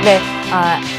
네,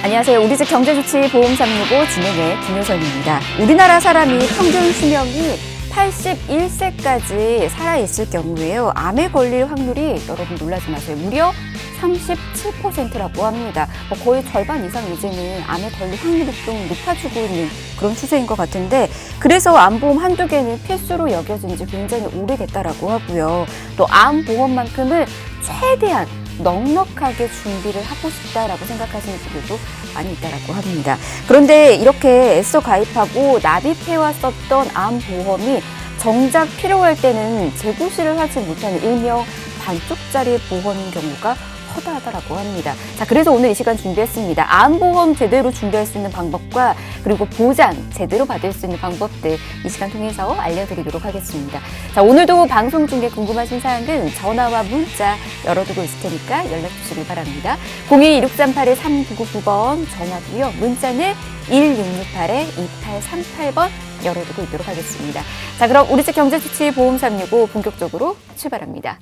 안녕하세요. 우리 집 경제주치 보험 365 진행의 김효선입니다. 우리나라 사람이 평균 수명이 81세까지 살아있을 경우에요. 암에 걸릴 확률이 여러분 놀라지 마세요. 무려 37%라고 합니다. 거의 절반 이상 이제는 암에 걸릴 확률이 좀 높아지고 있는 그런 추세인 것 같은데, 그래서 암보험 한두 개는 필수로 여겨진 지 굉장히 오래됐다라고 하고요. 또 암보험만큼은 최대한 넉넉하게 준비를 하고 싶다라고 생각하시는 분들도 많이 있다라고 합니다. 그런데 이렇게 애써 가입하고 납입해와 썼던 암보험이 정작 필요할 때는 재고시를 하지 못하는 일명 반쪽짜리 보험인 경우가 허다하다라고 합니다. 자, 그래서 오늘 이 시간 준비했습니다. 암보험 제대로 준비할 수 있는 방법과 그리고 보장 제대로 받을 수 있는 방법들 이 시간 통해서 알려드리도록 하겠습니다. 자, 오늘도 방송 중에 궁금하신 사항은 전화와 문자 열어두고 있을 테니까 연락 주시길 바랍니다. 02-6381-3999번 전화고요. 문자는 1668-2838번 열어두고 있도록 하겠습니다. 자, 그럼 우리 집 경제주치 보험 365 본격적으로 출발합니다.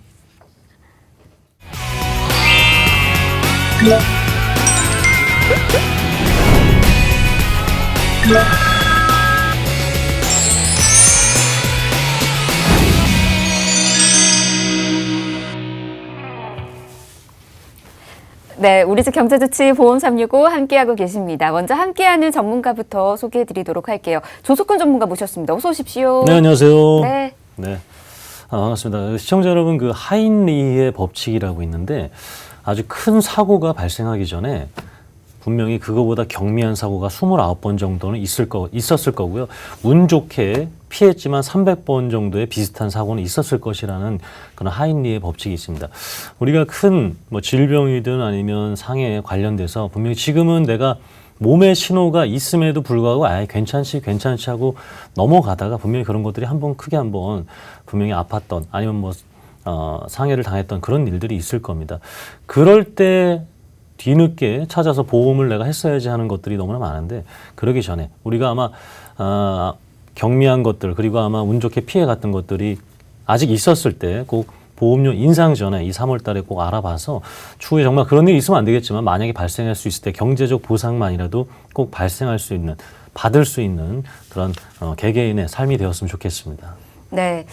네, 우리 집 경제주치 보험 365 함께하고 계십니다. 먼저 함께하는 전문가부터 소개해드리도록 할게요. 조석훈 전문가 모셨습니다. 어서 오십시오. 네, 안녕하세요. 네. 네. 반갑습니다. 시청자 여러분, 그 하인리히의 법칙이라고 있는데 아주 큰 사고가 발생하기 전에 분명히 그거보다 경미한 사고가 29번 정도는 있었을 거고요. 운 좋게 피했지만 300번 정도의 비슷한 사고는 있었을 것이라는 그런 하인리히의 법칙이 있습니다. 우리가 큰 뭐 질병이든 아니면 상해에 관련돼서 분명히 지금은 내가 몸에 신호가 있음에도 불구하고 괜찮지 하고 넘어가다가 분명히 그런 것들이 크게 한번 분명히 아팠던 아니면 뭐 상해를 당했던 그런 일들이 있을 겁니다. 그럴 때 뒤늦게 찾아서 보험을 내가 했어야지 하는 것들이 너무나 많은데, 그러기 전에 우리가 아마 경미한 것들 그리고 아마 운 좋게 피해 갔던 것들이 아직 있었을 때 꼭 보험료 인상 전에 이 3월 달에 꼭 알아봐서 추후에 정말 그런 일이 있으면 안 되겠지만 만약에 발생할 수 있을 때 경제적 보상만이라도 꼭 발생할 수 있는, 받을 수 있는 그런 개개인의 삶이 되었으면 좋겠습니다. 네.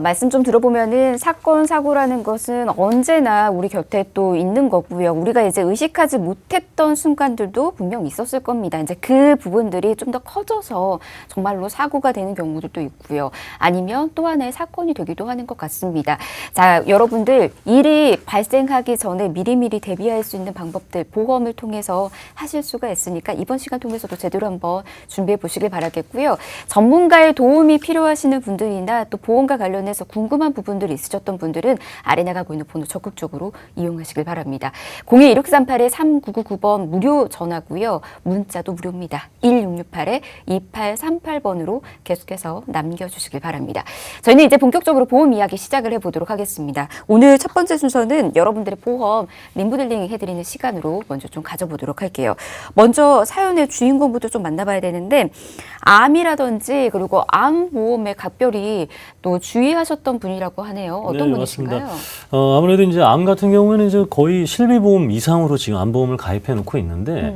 말씀 좀 들어보면은 사건, 사고라는 것은 언제나 우리 곁에 또 있는 거고요. 우리가 이제 의식하지 못했던 순간들도 분명 있었을 겁니다. 이제 그 부분들이 좀 더 커져서 정말로 사고가 되는 경우도 있고요. 아니면 또 하나의 사건이 되기도 하는 것 같습니다. 자, 여러분들 일이 발생하기 전에 미리미리 대비할 수 있는 방법들 보험을 통해서 하실 수가 있으니까 이번 시간 통해서도 제대로 한번 준비해 보시길 바라겠고요. 전문가의 도움이 필요하시는 분들이나 또 보험과 관련해서 궁금한 부분들이 있으셨던 분들은 아래 나가고 있는 번호 적극적으로 이용하시길 바랍니다. 02-1399번 무료 전화고요. 문자도 무료입니다. 1668-2838번으로 계속해서 남겨주시길 바랍니다. 저희는 이제 본격적으로 보험 이야기 시작을 해보도록 하겠습니다. 오늘 첫 번째 순서는 여러분들의 보험 리모델링 해드리는 시간으로 먼저 좀 가져보도록 할게요. 먼저 사연의 주인공부터 좀 만나봐야 되는데, 암이라든지 그리고 암보험의 각별히 또 주의하셨던 분이라고 하네요. 어떤 분이신가요? 맞습니다. 아무래도 이제 암 같은 경우에는 이제 거의 실비보험 이상으로 지금 암보험을 가입해 놓고 있는데,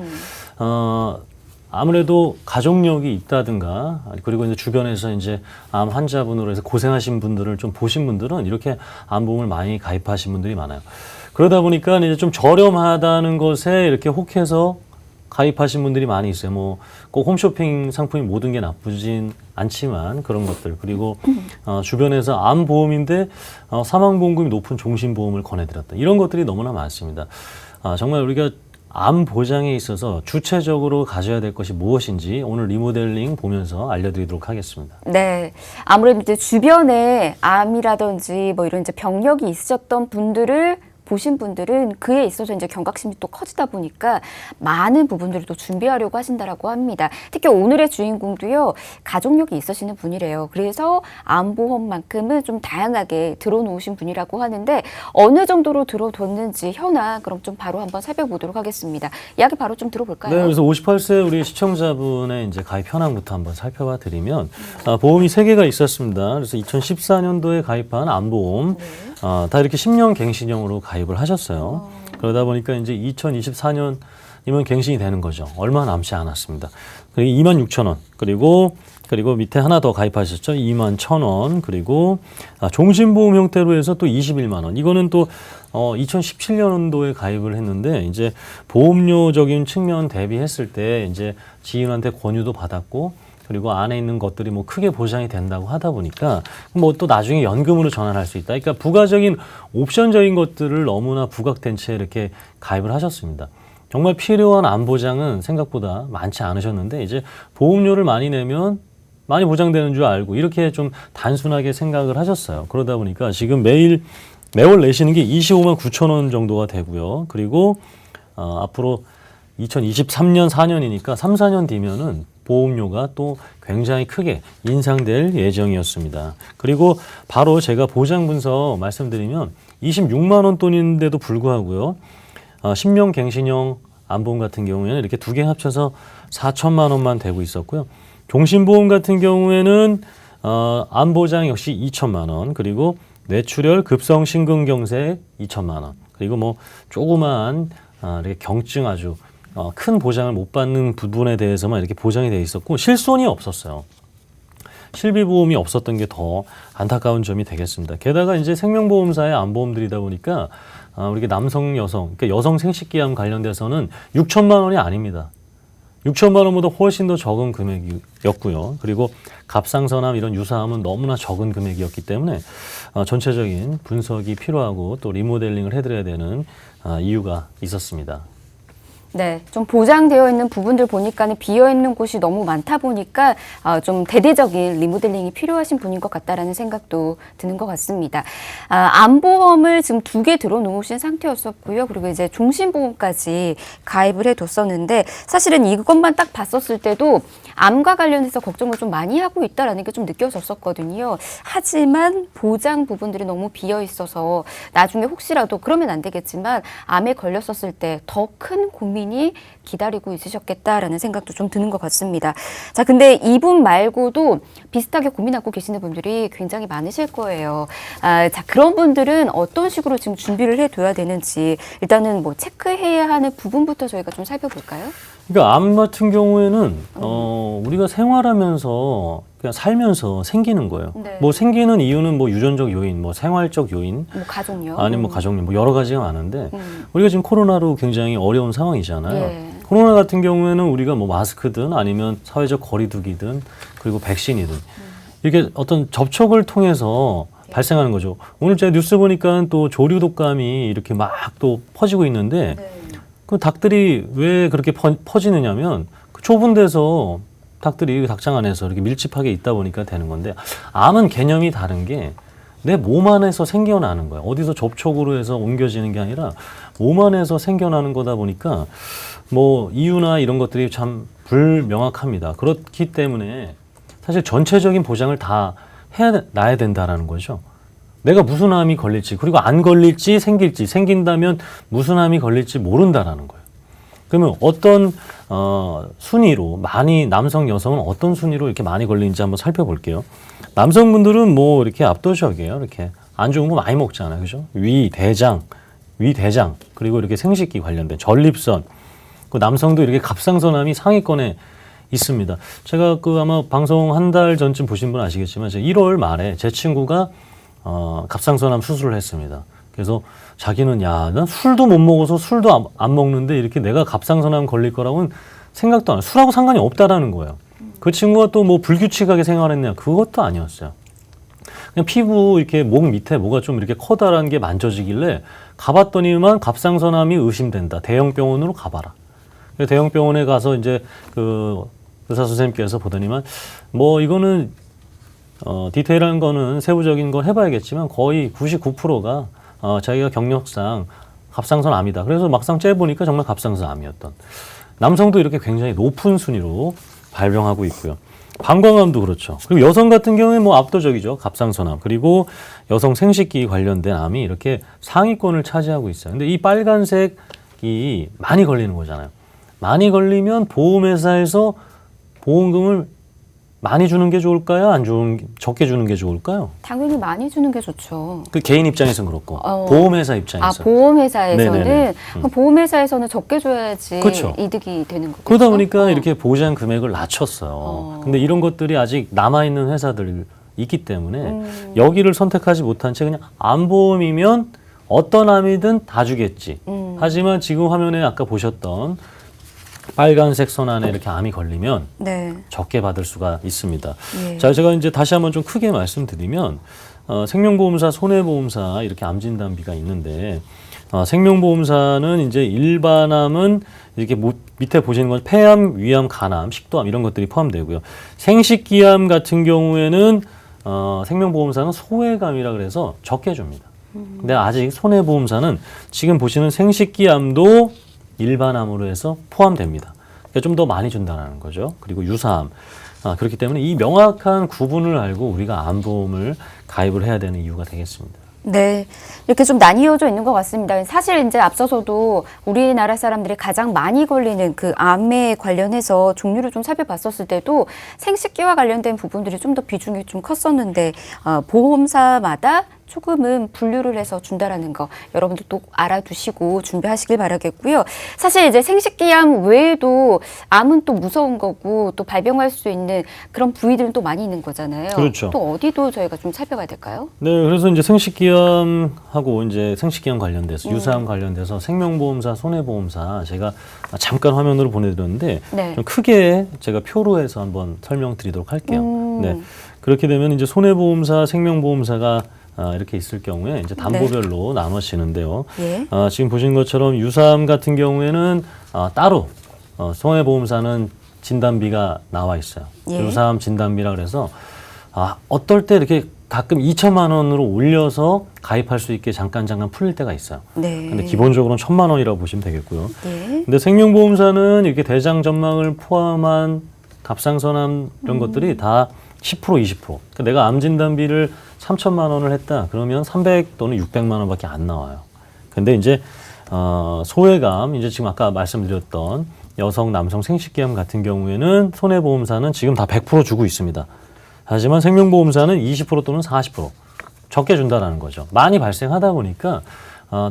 아무래도 가족력이 있다든가 그리고 이제 주변에서 이제 암 환자분으로 해서 고생하신 분들을 좀 보신 분들은 이렇게 암보험을 많이 가입하신 분들이 많아요. 그러다 보니까 이제 좀 저렴하다는 것에 이렇게 혹해서 가입하신 분들이 많이 있어요. 뭐 꼭 홈쇼핑 상품이 모든 게 나쁘진 않지만 그런 것들, 그리고 주변에서 암보험인데 사망보험금이 높은 종신보험을 권해드렸다, 이런 것들이 너무나 많습니다. 정말 우리가 암 보장에 있어서 주체적으로 가져야 될 것이 무엇인지 오늘 리모델링 보면서 알려드리도록 하겠습니다. 네, 아무래도 이제 주변에 암이라든지 뭐 이런 이제 병력이 있으셨던 분들을 보신 분들은 그에 있어서 이제 경각심이 또 커지다 보니까 많은 부분들을 또 준비하려고 하신다라고 합니다. 특히 오늘의 주인공도요, 가족력이 있으시는 분이래요. 그래서 암보험만큼은 좀 다양하게 들어놓으신 분이라고 하는데, 어느 정도로 들어뒀는지 현황 그럼 좀 바로 한번 살펴보도록 하겠습니다. 이야기 바로 좀 들어볼까요? 네, 그래서 58세 우리 시청자분의 이제 가입 현황부터 한번 살펴봐 드리면, 보험이 3개가 있었습니다. 그래서 2014년도에 가입한 암보험, 다 이렇게 10년 갱신형으로 가입을 하셨어요. 그러다 보니까 이제 2024년 이면 갱신이 되는 거죠. 얼마 남지 않았습니다. 그리고 26,000원. 그리고 밑에 하나 더 가입하셨죠. 21,000원. 그리고 종신보험 형태로 해서 또 21만 원. 이거는 또 2017년도에 가입을 했는데 이제 보험료적인 측면 대비했을 때 이제 지인한테 권유도 받았고 그리고 안에 있는 것들이 뭐 크게 보장이 된다고 하다 보니까 뭐 또 나중에 연금으로 전환할 수 있다. 그러니까 부가적인 옵션적인 것들을 너무나 부각된 채 이렇게 가입을 하셨습니다. 정말 필요한 안보장은 생각보다 많지 않으셨는데 이제 보험료를 많이 내면 많이 보장되는 줄 알고 이렇게 좀 단순하게 생각을 하셨어요. 그러다 보니까 지금 매월 내시는 게 25만 9천 원 정도가 되고요. 그리고 앞으로 2023년 4년이니까 3, 4년 뒤면은 보험료가 또 굉장히 크게 인상될 예정이었습니다. 그리고 바로 제가 보장 분석 말씀드리면 26만 원 돈인데도 불구하고요. 신명갱신형 안보험 같은 경우에는 이렇게 두 개 합쳐서 4천만 원만 되고 있었고요. 종신보험 같은 경우에는 안보장 역시 2천만 원, 그리고 뇌출혈 급성 심근경색 2천만 원, 그리고 뭐 조그만 이렇게 경증 아주 큰 보장을 못 받는 부분에 대해서만 이렇게 보장이 돼 있었고 실손이 없었어요. 실비보험이 없었던 게 더 안타까운 점이 되겠습니다. 게다가 이제 생명보험사의 안보험들이다 보니까 우리 남성, 여성, 그러니까 여성 생식기암 관련돼서는 6천만 원이 아닙니다. 6천만 원보다 훨씬 더 적은 금액이었고요. 그리고 갑상선암 이런 유사암은 너무나 적은 금액이었기 때문에 전체적인 분석이 필요하고 또 리모델링을 해드려야 되는 이유가 있었습니다. 네, 좀 보장되어 있는 부분들 보니까는 비어 있는 곳이 너무 많다 보니까 좀 대대적인 리모델링이 필요하신 분인 것 같다라는 생각도 드는 것 같습니다. 암보험을 지금 2개 들어놓으신 상태였었고요. 그리고 이제 종신보험까지 가입을 해뒀었는데 사실은 이것만 딱 봤었을 때도 암과 관련해서 걱정을 좀 많이 하고 있다라는 게 좀 느껴졌었거든요. 하지만 보장 부분들이 너무 비어 있어서 나중에 혹시라도 그러면 안 되겠지만 암에 걸렸었을 때 더 큰 고민이 기다리고 있으셨겠다라는 생각도 좀 드는 것 같습니다. 자, 근데 이분 말고도 비슷하게 고민하고 계시는 분들이 굉장히 많으실 거예요. 자, 그런 분들은 어떤 식으로 지금 준비를 해둬야 되는지 일단은 뭐 체크해야 하는 부분부터 저희가 좀 살펴볼까요? 그러니까 암 같은 경우에는 우리가 생활하면서 그냥 살면서 생기는 거예요. 네. 뭐 생기는 이유는 뭐 유전적 요인, 뭐 생활적 요인, 뭐 가족요? 아니면 뭐 가족력, 뭐 여러 가지가 많은데 우리가 지금 코로나로 굉장히 어려운 상황이잖아요. 예. 코로나 같은 경우에는 우리가 뭐 마스크든 아니면 사회적 거리두기든 그리고 백신이든 이렇게 어떤 접촉을 통해서 발생하는 거죠. 오늘 제가 뉴스 보니까 또 조류 독감이 이렇게 막 또 퍼지고 있는데 네. 그 닭들이 왜 그렇게 퍼지느냐면 그 좁은 데서 닭들이 닭장 안에서 이렇게 밀집하게 있다 보니까 되는 건데 암은 개념이 다른 게 내 몸 안에서 생겨나는 거예요. 어디서 접촉으로 해서 옮겨지는 게 아니라 몸 안에서 생겨나는 거다 보니까 뭐 이유나 이런 것들이 참 불명확합니다. 그렇기 때문에 사실 전체적인 보장을 다 해놔야 된다라는 거죠. 내가 무슨 암이 걸릴지, 그리고 안 걸릴지, 생길지, 생긴다면 무슨 암이 걸릴지 모른다라는 거예요. 그러면 어떤 순위로 많이, 남성, 여성은 어떤 순위로 이렇게 많이 걸리는지 한번 살펴볼게요. 남성분들은 뭐 이렇게 압도적이에요. 이렇게 안 좋은 거 많이 먹잖아요. 그죠? 위, 대장, 그리고 이렇게 생식기 관련된 전립선. 그 남성도 이렇게 갑상선암이 상위권에 있습니다. 제가 그 아마 방송 한 달 전쯤 보신 분 아시겠지만 제가 1월 말에 제 친구가 갑상선암 수술을 했습니다. 그래서 자기는 야, 난 술도 못 먹어서 술도 안 먹는데 이렇게 내가 갑상선암 걸릴 거라고는 생각도 안 해요. 술하고 상관이 없다라는 거예요. 그 친구가 또 뭐 불규칙하게 생활했냐? 그것도 아니었어요. 그냥 피부 이렇게 목 밑에 뭐가 좀 이렇게 커다란 게 만져지길래 가봤더니만 갑상선암이 의심된다. 대형병원으로 가봐라. 대형병원에 가서 이제 그 의사 선생님께서 보더니만 뭐 이거는 디테일한 거는 세부적인 걸 해봐야겠지만 거의 99%가 자기가 경력상 갑상선암이다. 그래서 막상 째보니까 정말 갑상선암이었던. 남성도 이렇게 굉장히 높은 순위로 발병하고 있고요. 방광암도 그렇죠. 그리고 여성 같은 경우에 뭐 압도적이죠. 갑상선암. 그리고 여성 생식기 관련된 암이 이렇게 상위권을 차지하고 있어요. 근데 이 빨간색이 많이 걸리는 거잖아요. 많이 걸리면 보험회사에서 보험금을 많이 주는 게 좋을까요? 적게 주는 게 좋을까요? 당연히 많이 주는 게 좋죠. 그 개인 입장에서는 그렇고 보험회사 입장에서. 보험회사에서는 보험회사에서는 적게 줘야지 그렇죠. 이득이 되는 거죠. 그러다 보니까 이렇게 보장 금액을 낮췄어요. 근데 이런 것들이 아직 남아있는 회사들이 있기 때문에 여기를 선택하지 못한 채 그냥 암보험이면 어떤 암이든 다 주겠지. 하지만 지금 화면에 아까 보셨던 빨간색 선 안에 이렇게 암이 걸리면 네. 적게 받을 수가 있습니다. 예. 자, 제가 이제 다시 한번 좀 크게 말씀드리면 생명보험사, 손해보험사 이렇게 암 진단비가 있는데 생명보험사는 이제 일반암은 이렇게 밑에 보시는 건 폐암, 위암, 간암, 식도암 이런 것들이 포함되고요. 생식기암 같은 경우에는 생명보험사는 소외감이라 그래서 적게 줍니다. 근데 아직 손해보험사는 지금 보시는 생식기암도 일반암으로 해서 포함됩니다. 그러니까 좀 더 많이 준다는 거죠. 그리고 유사암. 그렇기 때문에 이 명확한 구분을 알고 우리가 암보험을 가입을 해야 되는 이유가 되겠습니다. 네. 이렇게 좀 나뉘어져 있는 것 같습니다. 사실 이제 앞서서도 우리나라 사람들이 가장 많이 걸리는 그 암에 관련해서 종류를 좀 살펴봤었을 때도 생식기와 관련된 부분들이 좀 더 비중이 좀 컸었는데, 보험사마다 조금은 분류를 해서 준다라는 거 여러분들 또 알아두시고 준비하시길 바라겠고요. 사실 이제 생식기암 외에도 암은 또 무서운 거고 또 발병할 수 있는 그런 부위들은 또 많이 있는 거잖아요. 그렇죠. 또 어디도 저희가 좀 살펴봐야 될까요? 네, 그래서 이제 생식기암하고 이제 생식기암 관련돼서 유사암 관련돼서 생명보험사, 손해보험사 제가 잠깐 화면으로 보내드렸는데 네. 좀 크게 제가 표로 해서 한번 설명드리도록 할게요. 네, 그렇게 되면 이제 손해보험사, 생명보험사가 이렇게 있을 경우에 이제 담보별로 나눠지는데요. 예. 지금 보신 것처럼 유사암 같은 경우에는 따로 손해보험사는 진단비가 나와 있어요. 예. 유사암 진단비라 그래서 어떨 때 이렇게 가끔 2천만 원으로 올려서 가입할 수 있게 잠깐 풀릴 때가 있어요. 네. 근데 기본적으로는 1,000만 원이라고 보시면 되겠고요. 예. 근데 생명보험사는 이렇게 대장 전망을 포함한 갑상선암 이런 것들이 다 10%, 20%. 그러니까 내가 암 진단비를 3천만 원을 했다. 그러면 300 또는 600만 원밖에 안 나와요. 근데 이제 소외감, 이제 지금 아까 말씀드렸던 여성, 남성 생식기암 같은 경우에는 손해보험사는 지금 다 100% 주고 있습니다. 하지만 생명보험사는 20% 또는 40% 적게 준다라는 거죠. 많이 발생하다 보니까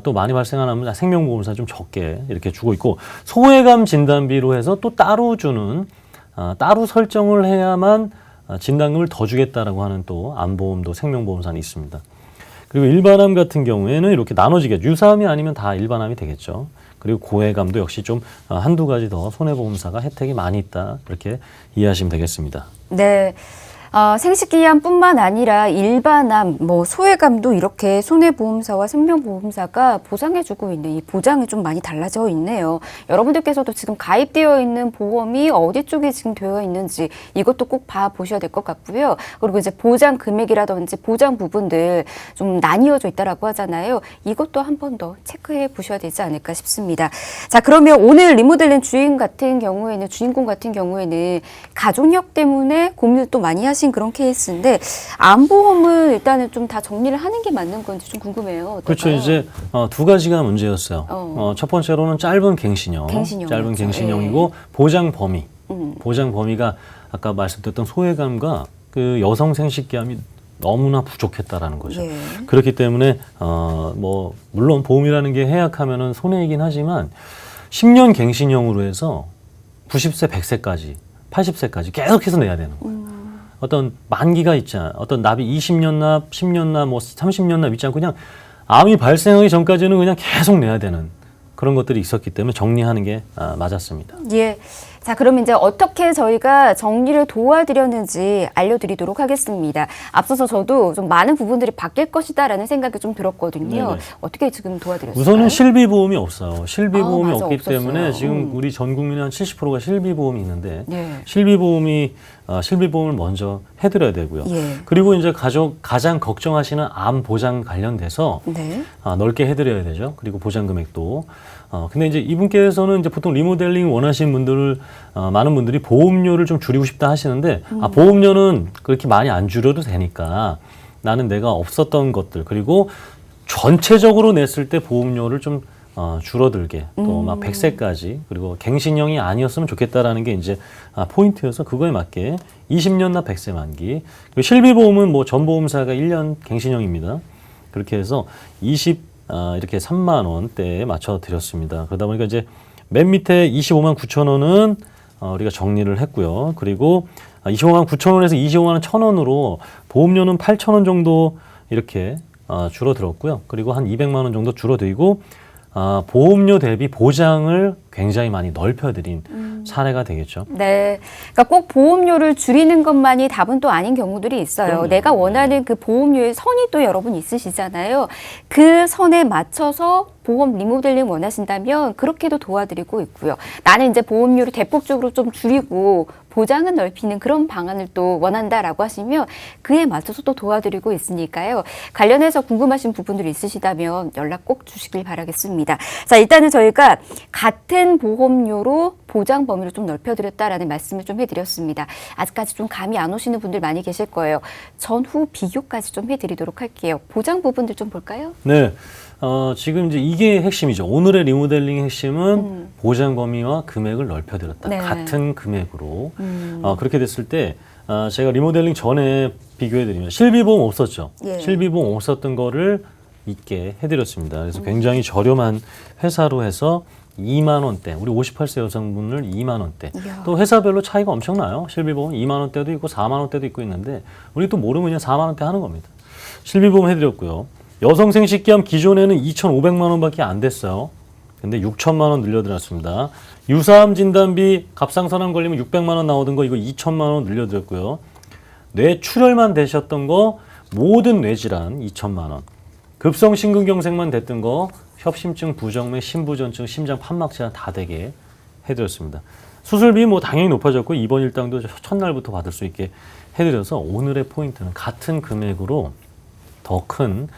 또 많이 발생하면 생명보험사 좀 적게 이렇게 주고 있고, 소외감 진단비로 해서 또 따로 주는 따로 설정을 해야만 진단금을 더 주겠다라고 하는 또 암보험도 생명보험사는 있습니다. 그리고 일반암 같은 경우에는 이렇게 나눠지게 유사암이 아니면 다 일반암이 되겠죠. 그리고 고해감도 역시 좀 한두 가지 더 손해보험사가 혜택이 많이 있다, 이렇게 이해하시면 되겠습니다. 네. 생식기암뿐만 아니라 일반암, 소외감도 이렇게 손해보험사와 생명보험사가 보장해주고 있는 이 보장이 좀 많이 달라져 있네요. 여러분들께서도 지금 가입되어 있는 보험이 어디 쪽에 지금 되어 있는지 이것도 꼭 봐보셔야 될 것 같고요. 그리고 이제 보장 금액이라든지 보장 부분들 좀 나뉘어져 있다라고 하잖아요. 이것도 한 번 더 체크해 보셔야 되지 않을까 싶습니다. 자, 그러면 오늘 리모델링 주인공 같은 경우에는 가족력 때문에 고민을 또 많이 하시는 그런 케이스인데, 암보험은 일단은 좀 다 정리를 하는 게 맞는 건지 좀 궁금해요. 어떨까요? 그렇죠. 이제 두 가지가 문제였어요. 첫 번째로는 짧은 갱신형, 짧은 갱신형이고 보장 범위. 보장 범위가 아까 말씀드렸던 소외감과 그 여성 생식기암이 너무나 부족했다라는 거죠. 네. 그렇기 때문에 물론 보험이라는 게 해약하면은 손해이긴 하지만 10년 갱신형으로 해서 90세, 100세까지, 80세까지 계속해서 내야 되는 거예요. 어떤 만기가 있지 않아요. 어떤 납이 20년 납, 10년 납, 30년 납 있지 않고 그냥 암이 발생하기 전까지는 그냥 계속 내야 되는 그런 것들이 있었기 때문에 정리하는 게 맞았습니다. 예. 자, 그럼 이제 어떻게 저희가 정리를 도와드렸는지 알려드리도록 하겠습니다. 앞서서 저도 좀 많은 부분들이 바뀔 것이다라는 생각이 좀 들었거든요. 네네. 어떻게 지금 도와드렸어요? 우선은 실비보험이 없어요. 실비보험이 맞아, 없기 없었어요. 때문에 지금 우리 전 국민의 한 70%가 실비보험이 있는데 네. 실비보험을 먼저 해드려야 되고요. 예. 그리고 이제 가장 걱정하시는 암 보장 관련돼서 네. 넓게 해드려야 되죠. 그리고 보장 금액도. 근데 이제 이분께서는 이제 보통 리모델링 원하시는 분들을 많은 분들이 보험료를 좀 줄이고 싶다 하시는데 보험료는 그렇게 많이 안 줄여도 되니까 나는 내가 없었던 것들 그리고 전체적으로 냈을 때 보험료를 좀 줄어들게 또 막 100세까지 그리고 갱신형이 아니었으면 좋겠다라는 게 이제 포인트여서 그거에 맞게 20년 납 100세 만기. 그리고 실비보험은 뭐 전보험사가 1년 갱신형입니다. 그렇게 해서 이렇게 3만 원대에 맞춰 드렸습니다. 그러다 보니까 이제 맨 밑에 25만 9천 원은 우리가 정리를 했고요. 그리고 25만 9천 원에서 25만 원 1천 원으로 보험료는 8천 원 정도 이렇게 줄어들었고요. 그리고 한 200만 원 정도 줄어들고 보험료 대비 보장을 굉장히 많이 넓혀드린 사례가 되겠죠. 네. 그러니까 꼭 보험료를 줄이는 것만이 답은 또 아닌 경우들이 있어요. 그럼요. 내가 원하는 그 보험료의 선이 또 여러분 있으시잖아요. 그 선에 맞춰서 보험 리모델링 원하신다면 그렇게도 도와드리고 있고요. 나는 이제 보험료를 대폭적으로 좀 줄이고 보장은 넓히는 그런 방안을 또 원한다라고 하시면 그에 맞춰서 또 도와드리고 있으니까요. 관련해서 궁금하신 부분들이 있으시다면 연락 꼭 주시길 바라겠습니다. 자, 일단은 저희가 같은 보험료로 보장 범위를 좀 넓혀드렸다라는 말씀을 좀 해드렸습니다. 아직까지 좀 감이 안 오시는 분들 많이 계실 거예요. 전후 비교까지 좀 해드리도록 할게요. 보장 부분들 좀 볼까요? 네. 지금 이제 이게 핵심이죠. 오늘의 리모델링의 핵심은 보장 범위와 금액을 넓혀드렸다. 네. 같은 금액으로. 그렇게 됐을 때 제가 리모델링 전에 비교해드리면 실비보험 없었죠. 예. 실비보험 없었던 거를 있게 해드렸습니다. 그래서 굉장히 저렴한 회사로 해서 2만 원대, 우리 58세 여성분을 2만 원대. 이야. 또 회사별로 차이가 엄청나요. 실비보험 2만 원대도 있고 4만 원대도 있고 있는데 우리 또 모르면 그냥 4만 원대 하는 겁니다. 실비보험 해드렸고요. 여성 생식기암 기존에는 2,500만 원밖에 안 됐어요. 근데 6천만 원 늘려드렸습니다. 유사암 진단비 갑상선암 걸리면 600만 원 나오던 거 이거 2천만 원 늘려드렸고요. 뇌출혈만 되셨던 거 모든 뇌질환 2천만 원. 급성 심근경색만 됐던 거 협심증, 부정맥, 심부전증, 심장 판막 질환 다 되게 해드렸습니다. 수술비 뭐 당연히 높아졌고 입원 일당도 첫날부터 받을 수 있게 해드려서 오늘의 포인트는 같은 금액으로 더 큰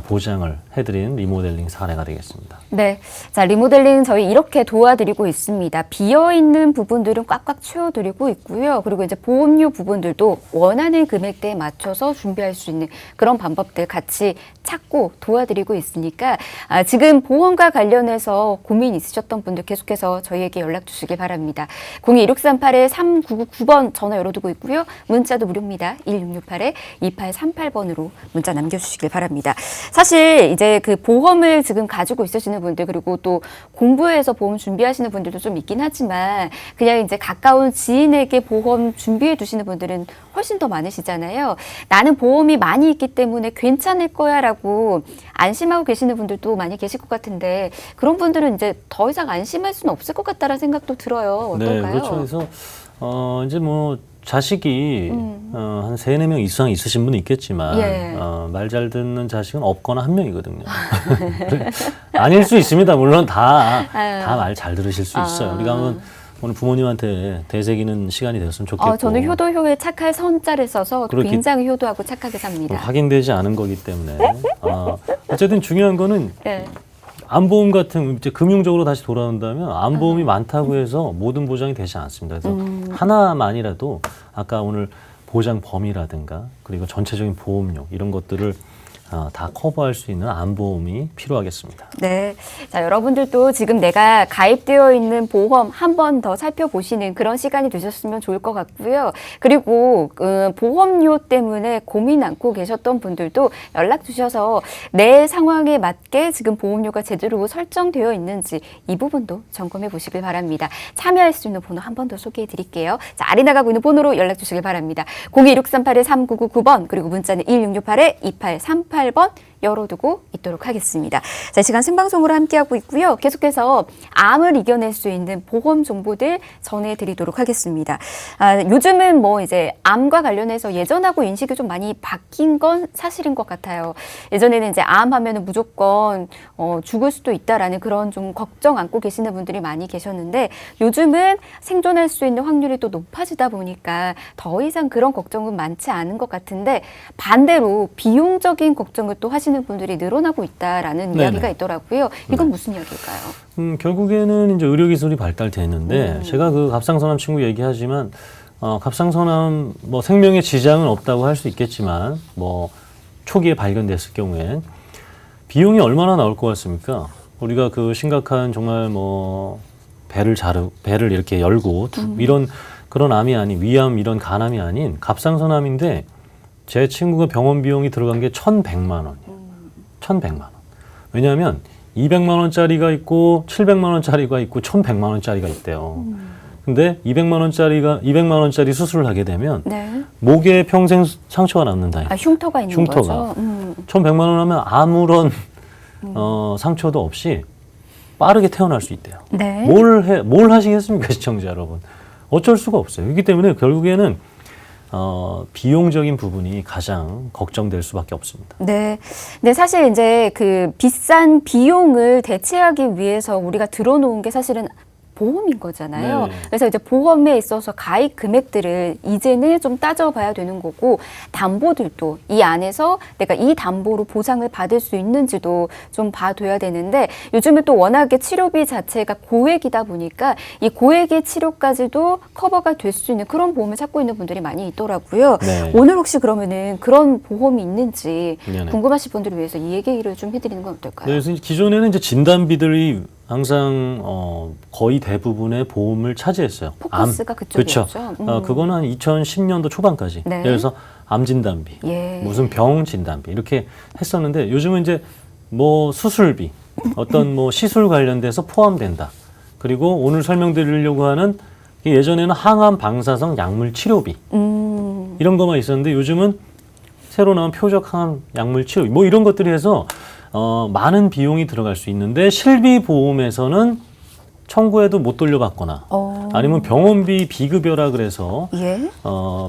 보장을 해드린 리모델링 사례가 되겠습니다. 네. 자, 리모델링 저희 이렇게 도와드리고 있습니다. 비어있는 부분들은 꽉꽉 채워드리고 있고요. 그리고 이제 보험료 부분들도 원하는 금액대에 맞춰서 준비할 수 있는 그런 방법들 같이 찾고 도와드리고 있으니까 지금 보험과 관련해서 고민 있으셨던 분들 계속해서 저희에게 연락 주시길 바랍니다. 02-6388-3999번 전화 열어두고 있고요. 문자도 무료입니다. 1668-2838번으로 문자 남겨주시길 바랍니다. 사실 이제 그 보험을 지금 가지고 있으시는 분들 그리고 또 공부해서 보험 준비하시는 분들도 좀 있긴 하지만 그냥 이제 가까운 지인에게 보험 준비해 두시는 분들은 훨씬 더 많으시잖아요. 나는 보험이 많이 있기 때문에 괜찮을 거야라고 안심하고 계시는 분들도 많이 계실 것 같은데 그런 분들은 이제 더 이상 안심할 수는 없을 것 같다는 생각도 들어요. 어떨까요? 네, 그렇죠. 그래서 이제 뭐 자식이 한 3-4명 이상 있으신 분은 있겠지만 예. 말 잘 듣는 자식은 없거나 한 명이거든요. 아닐 수 있습니다. 물론 다 말 잘 들으실 수 있어요. 우리가 한번 오늘 부모님한테 되새기는 시간이 되었으면 좋겠고. 저는 효도효에 착할 선자를 써서 굉장히 효도하고 착하게 삽니다. 확인되지 않은 거기 때문에 어쨌든 중요한 거는 네. 암보험 같은 이제 금융적으로 다시 돌아온다면 암보험이 많다고 해서 모든 보장이 되지 않습니다. 그래서 하나만이라도 아까 오늘 보장 범위라든가 그리고 전체적인 보험료 이런 것들을 다 커버할 수 있는 암보험이 필요하겠습니다. 네. 자, 여러분들도 지금 내가 가입되어 있는 보험 한 번 더 살펴보시는 그런 시간이 되셨으면 좋을 것 같고요. 그리고 보험료 때문에 고민 안고 계셨던 분들도 연락 주셔서 내 상황에 맞게 지금 보험료가 제대로 설정되어 있는지 이 부분도 점검해 보시길 바랍니다. 참여할 수 있는 번호 한 번 더 소개해 드릴게요. 자, 아래 나가고 있는 번호로 연락 주시길 바랍니다. 02-6381-3999번 그리고 문자는 1668-2838 번 열어두고 있도록 하겠습니다. 자, 이 시간 생방송으로 함께하고 있고요. 계속해서 암을 이겨낼 수 있는 보험 정보들 전해드리도록 하겠습니다. 요즘은 뭐 이제 암과 관련해서 예전하고 인식이 좀 많이 바뀐 건 사실인 것 같아요. 예전에는 이제 암 하면은 무조건 죽을 수도 있다라는 그런 좀 걱정 안고 계시는 분들이 많이 계셨는데 요즘은 생존할 수 있는 확률이 또 높아지다 보니까 더 이상 그런 걱정은 많지 않은 것 같은데 반대로 비용적인 걱정을 또 하시는 분들이 늘어나고 있다라는 네네. 이야기가 있더라고요. 이건 무슨 이야기일까요? 결국에는 이제 의료기술이 발달됐는데 제가 그 갑상선암 친구 얘기하지만 갑상선암 뭐 생명에 지장은 없다고 할 수 있겠지만 뭐 초기에 발견됐을 경우엔 비용이 얼마나 나올 것 같습니까? 우리가 그 심각한 정말 뭐 배를 이렇게 열고 이런 그런 암이 아닌 위암 이런 간암이 아닌 갑상선암인데 제 친구가 병원 비용이 들어간 게 1,100만 원. 1,100만 원. 왜냐하면 200만 원짜리가 있고 700만 원짜리가 있고 1,100만 원짜리가 있대요. 근데 200만 원짜리 수술을 하게 되면 네. 목에 평생 상처가 남는다. 아, 흉터가 있는 흉터가. 거죠. 1,100만 원 하면 아무런 상처도 없이 빠르게 태어날 수 있대요. 네. 뭘 하시겠습니까, 시청자 여러분? 어쩔 수가 없어요. 그렇기 때문에 결국에는 비용적인 부분이 가장 걱정될 수밖에 없습니다. 네. 근데 사실 이제 그 비싼 비용을 대체하기 위해서 우리가 들어놓은 게 사실은 보험인 거잖아요. 네. 그래서 이제 보험에 있어서 가입 금액들을 이제는 좀 따져봐야 되는 거고, 담보들도 이 안에서 내가 이 담보로 보상을 받을 수 있는지도 좀 봐둬야 되는데, 요즘에 또 워낙에 치료비 자체가 고액이다 보니까 이 고액의 치료까지도 커버가 될 수 있는 그런 보험을 찾고 있는 분들이 많이 있더라고요. 네. 오늘 혹시 그러면은 그런 보험이 있는지 네네. 궁금하신 분들을 위해서 이 얘기를 좀 해드리는 건 어떨까요? 네, 그래서 기존에는 이제 진단비들이 항상 거의 대부분의 보험을 차지했어요. 포커스가 그렇죠. 그쪽이었죠. 그거는 한 2010년도 초반까지. 네. 예를 들어서 암 진단비, 예. 무슨 병 진단비 이렇게 했었는데 요즘은 이제 뭐 수술비, 어떤 뭐 시술 관련돼서 포함된다. 그리고 오늘 설명드리려고 하는 예전에는 항암 방사성 약물 치료비 이런 것만 있었는데 요즘은 새로 나온 표적 항암 약물 치료비 뭐 이런 것들이 해서 많은 비용이 들어갈 수 있는데 실비보험에서는 청구해도 못 돌려받거나 아니면 병원비 비급여라 그래서 예.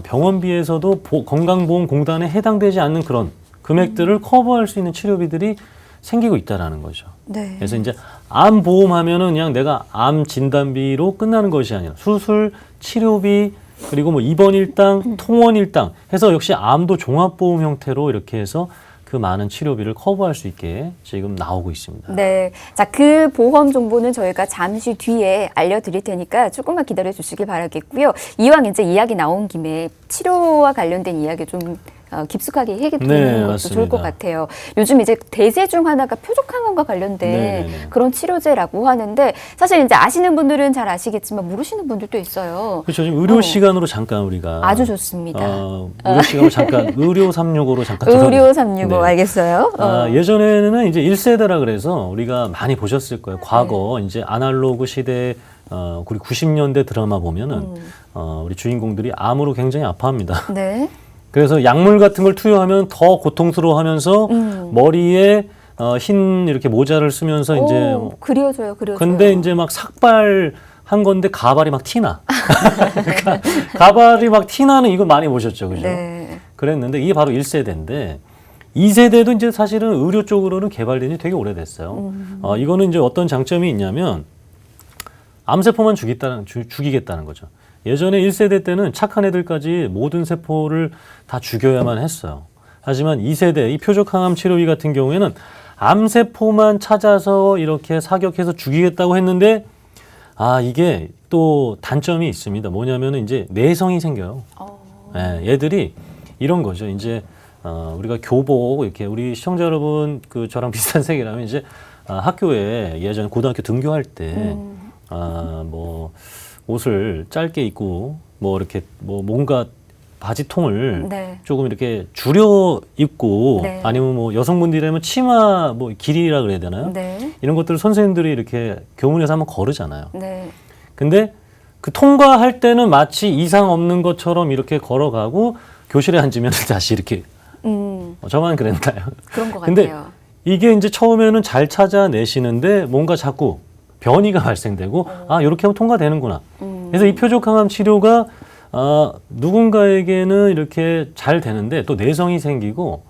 병원비에서도 건강보험공단에 해당되지 않는 그런 금액들을 커버할 수 있는 치료비들이 생기고 있다라는 거죠. 네. 그래서 이제 암 보험하면은 그냥 내가 암 진단비로 끝나는 것이 아니라 수술, 치료비 그리고 뭐 입원 일당, 통원 일당 해서 역시 암도 종합보험 형태로 이렇게 해서 그 많은 치료비를 커버할 수 있게 지금 나오고 있습니다. 네. 자, 그 보험 정보는 저희가 잠시 뒤에 알려드릴 테니까 조금만 기다려 주시길 바라겠고요. 이왕 이제 이야기 나온 김에 치료와 관련된 이야기 좀 깊숙하게 얘기 드리는 네, 것도 맞습니다. 좋을 것 같아요. 요즘 이제 대세 중 하나가 표적항암과 관련된 네네네. 그런 치료제라고 하는데 사실 이제 아시는 분들은 잘 아시겠지만 모르시는 분들도 있어요. 그렇죠. 지금 의료 시간으로 잠깐 우리가 아주 좋습니다. 의료 시간으로 잠깐 의료 365로 잠깐 의료 365 네. 알겠어요? 예전에는 이제 1세대라 그래서 우리가 많이 보셨을 거예요. 과거 이제 아날로그 시대 우리 90년대 드라마 보면은 우리 주인공들이 암으로 굉장히 아파합니다. 네. 그래서 약물 같은 걸 투여하면 더 고통스러워하면서 머리에 흰 이렇게 모자를 쓰면서 이제 그려줘요. 근데 이제 막 삭발한 건데 가발이 막 티나. 그러니까 가발이 막 티나는 이거 많이 보셨죠, 그죠? 네. 그랬는데 이게 바로 1세대인데 2세대도 이제 사실은 의료 쪽으로는 개발된 지 되게 오래됐어요. 이거는 이제 어떤 장점이 있냐면 암세포만 죽이겠다는 거죠. 예전에 1세대 때는 착한 애들까지 모든 세포를 다 죽여야만 했어요. 하지만 2세대, 이 표적항암 치료비 같은 경우에는 암세포만 찾아서 이렇게 사격해서 죽이겠다고 했는데 이게 또 단점이 있습니다. 뭐냐면은 이제 내성이 생겨요. 얘들이 이런 거죠. 이제 우리가 교복 이렇게 우리 시청자 여러분 그 저랑 비슷한 세계라면 이제 학교에 예전 고등학교 등교할 때 뭐 옷을 짧게 입고 뭐 이렇게 뭐 뭔가 바지통을 네. 조금 이렇게 줄여 입고 네. 아니면 뭐 여성분들이라면 치마 뭐 길이라 그래야 되나요? 네. 이런 것들을 선생님들이 이렇게 교문에서 한번 거르잖아요. 네. 근데 그 통과할 때는 마치 이상 없는 것처럼 이렇게 걸어가고 교실에 앉으면 다시 이렇게 저만 그랬나요? 그런 것 근데 같아요. 이게 이제 처음에는 잘 찾아내시는데 뭔가 자꾸 변이가 발생되고 이렇게 하면 통과되는구나. 그래서 이 표적항암 치료가 누군가에게는 이렇게 잘 되는데 또 내성이 생기고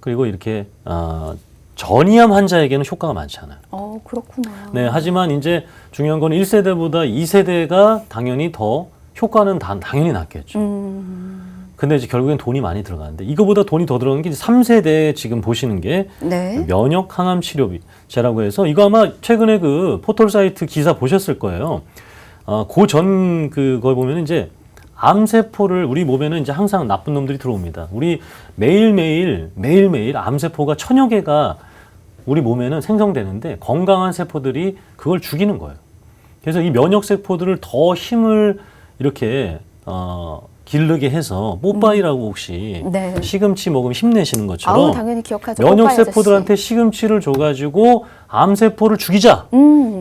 그리고 이렇게 전이암 환자에게는 효과가 많지 않아요. 그렇구나. 네, 하지만 이제 중요한 건 1세대보다 2세대가 당연히 더 효과는 당연히 낫겠죠. 근데 이제 결국엔 돈이 많이 들어가는데 이거보다 돈이 더 들어가는 게 3세대 지금 보시는 게 네. 면역 항암 치료비제라고 해서 이거 아마 최근에 그 포털 사이트 기사 보셨을 거예요. 그 그걸 보면 이제 암세포를 우리 몸에는 이제 항상 나쁜 놈들이 들어옵니다. 우리 매일매일 암세포가 1000여 개가 우리 몸에는 생성되는데 건강한 세포들이 그걸 죽이는 거예요. 그래서 이 면역 세포들을 더 힘을 이렇게 기르게 해서 뽀빠이라고 혹시 네. 시금치 먹으면 힘내시는 것처럼 아우, 당연히 기억하죠. 면역 뽀빠이 아저씨. 세포들한테 시금치를 줘가지고 암 세포를 죽이자.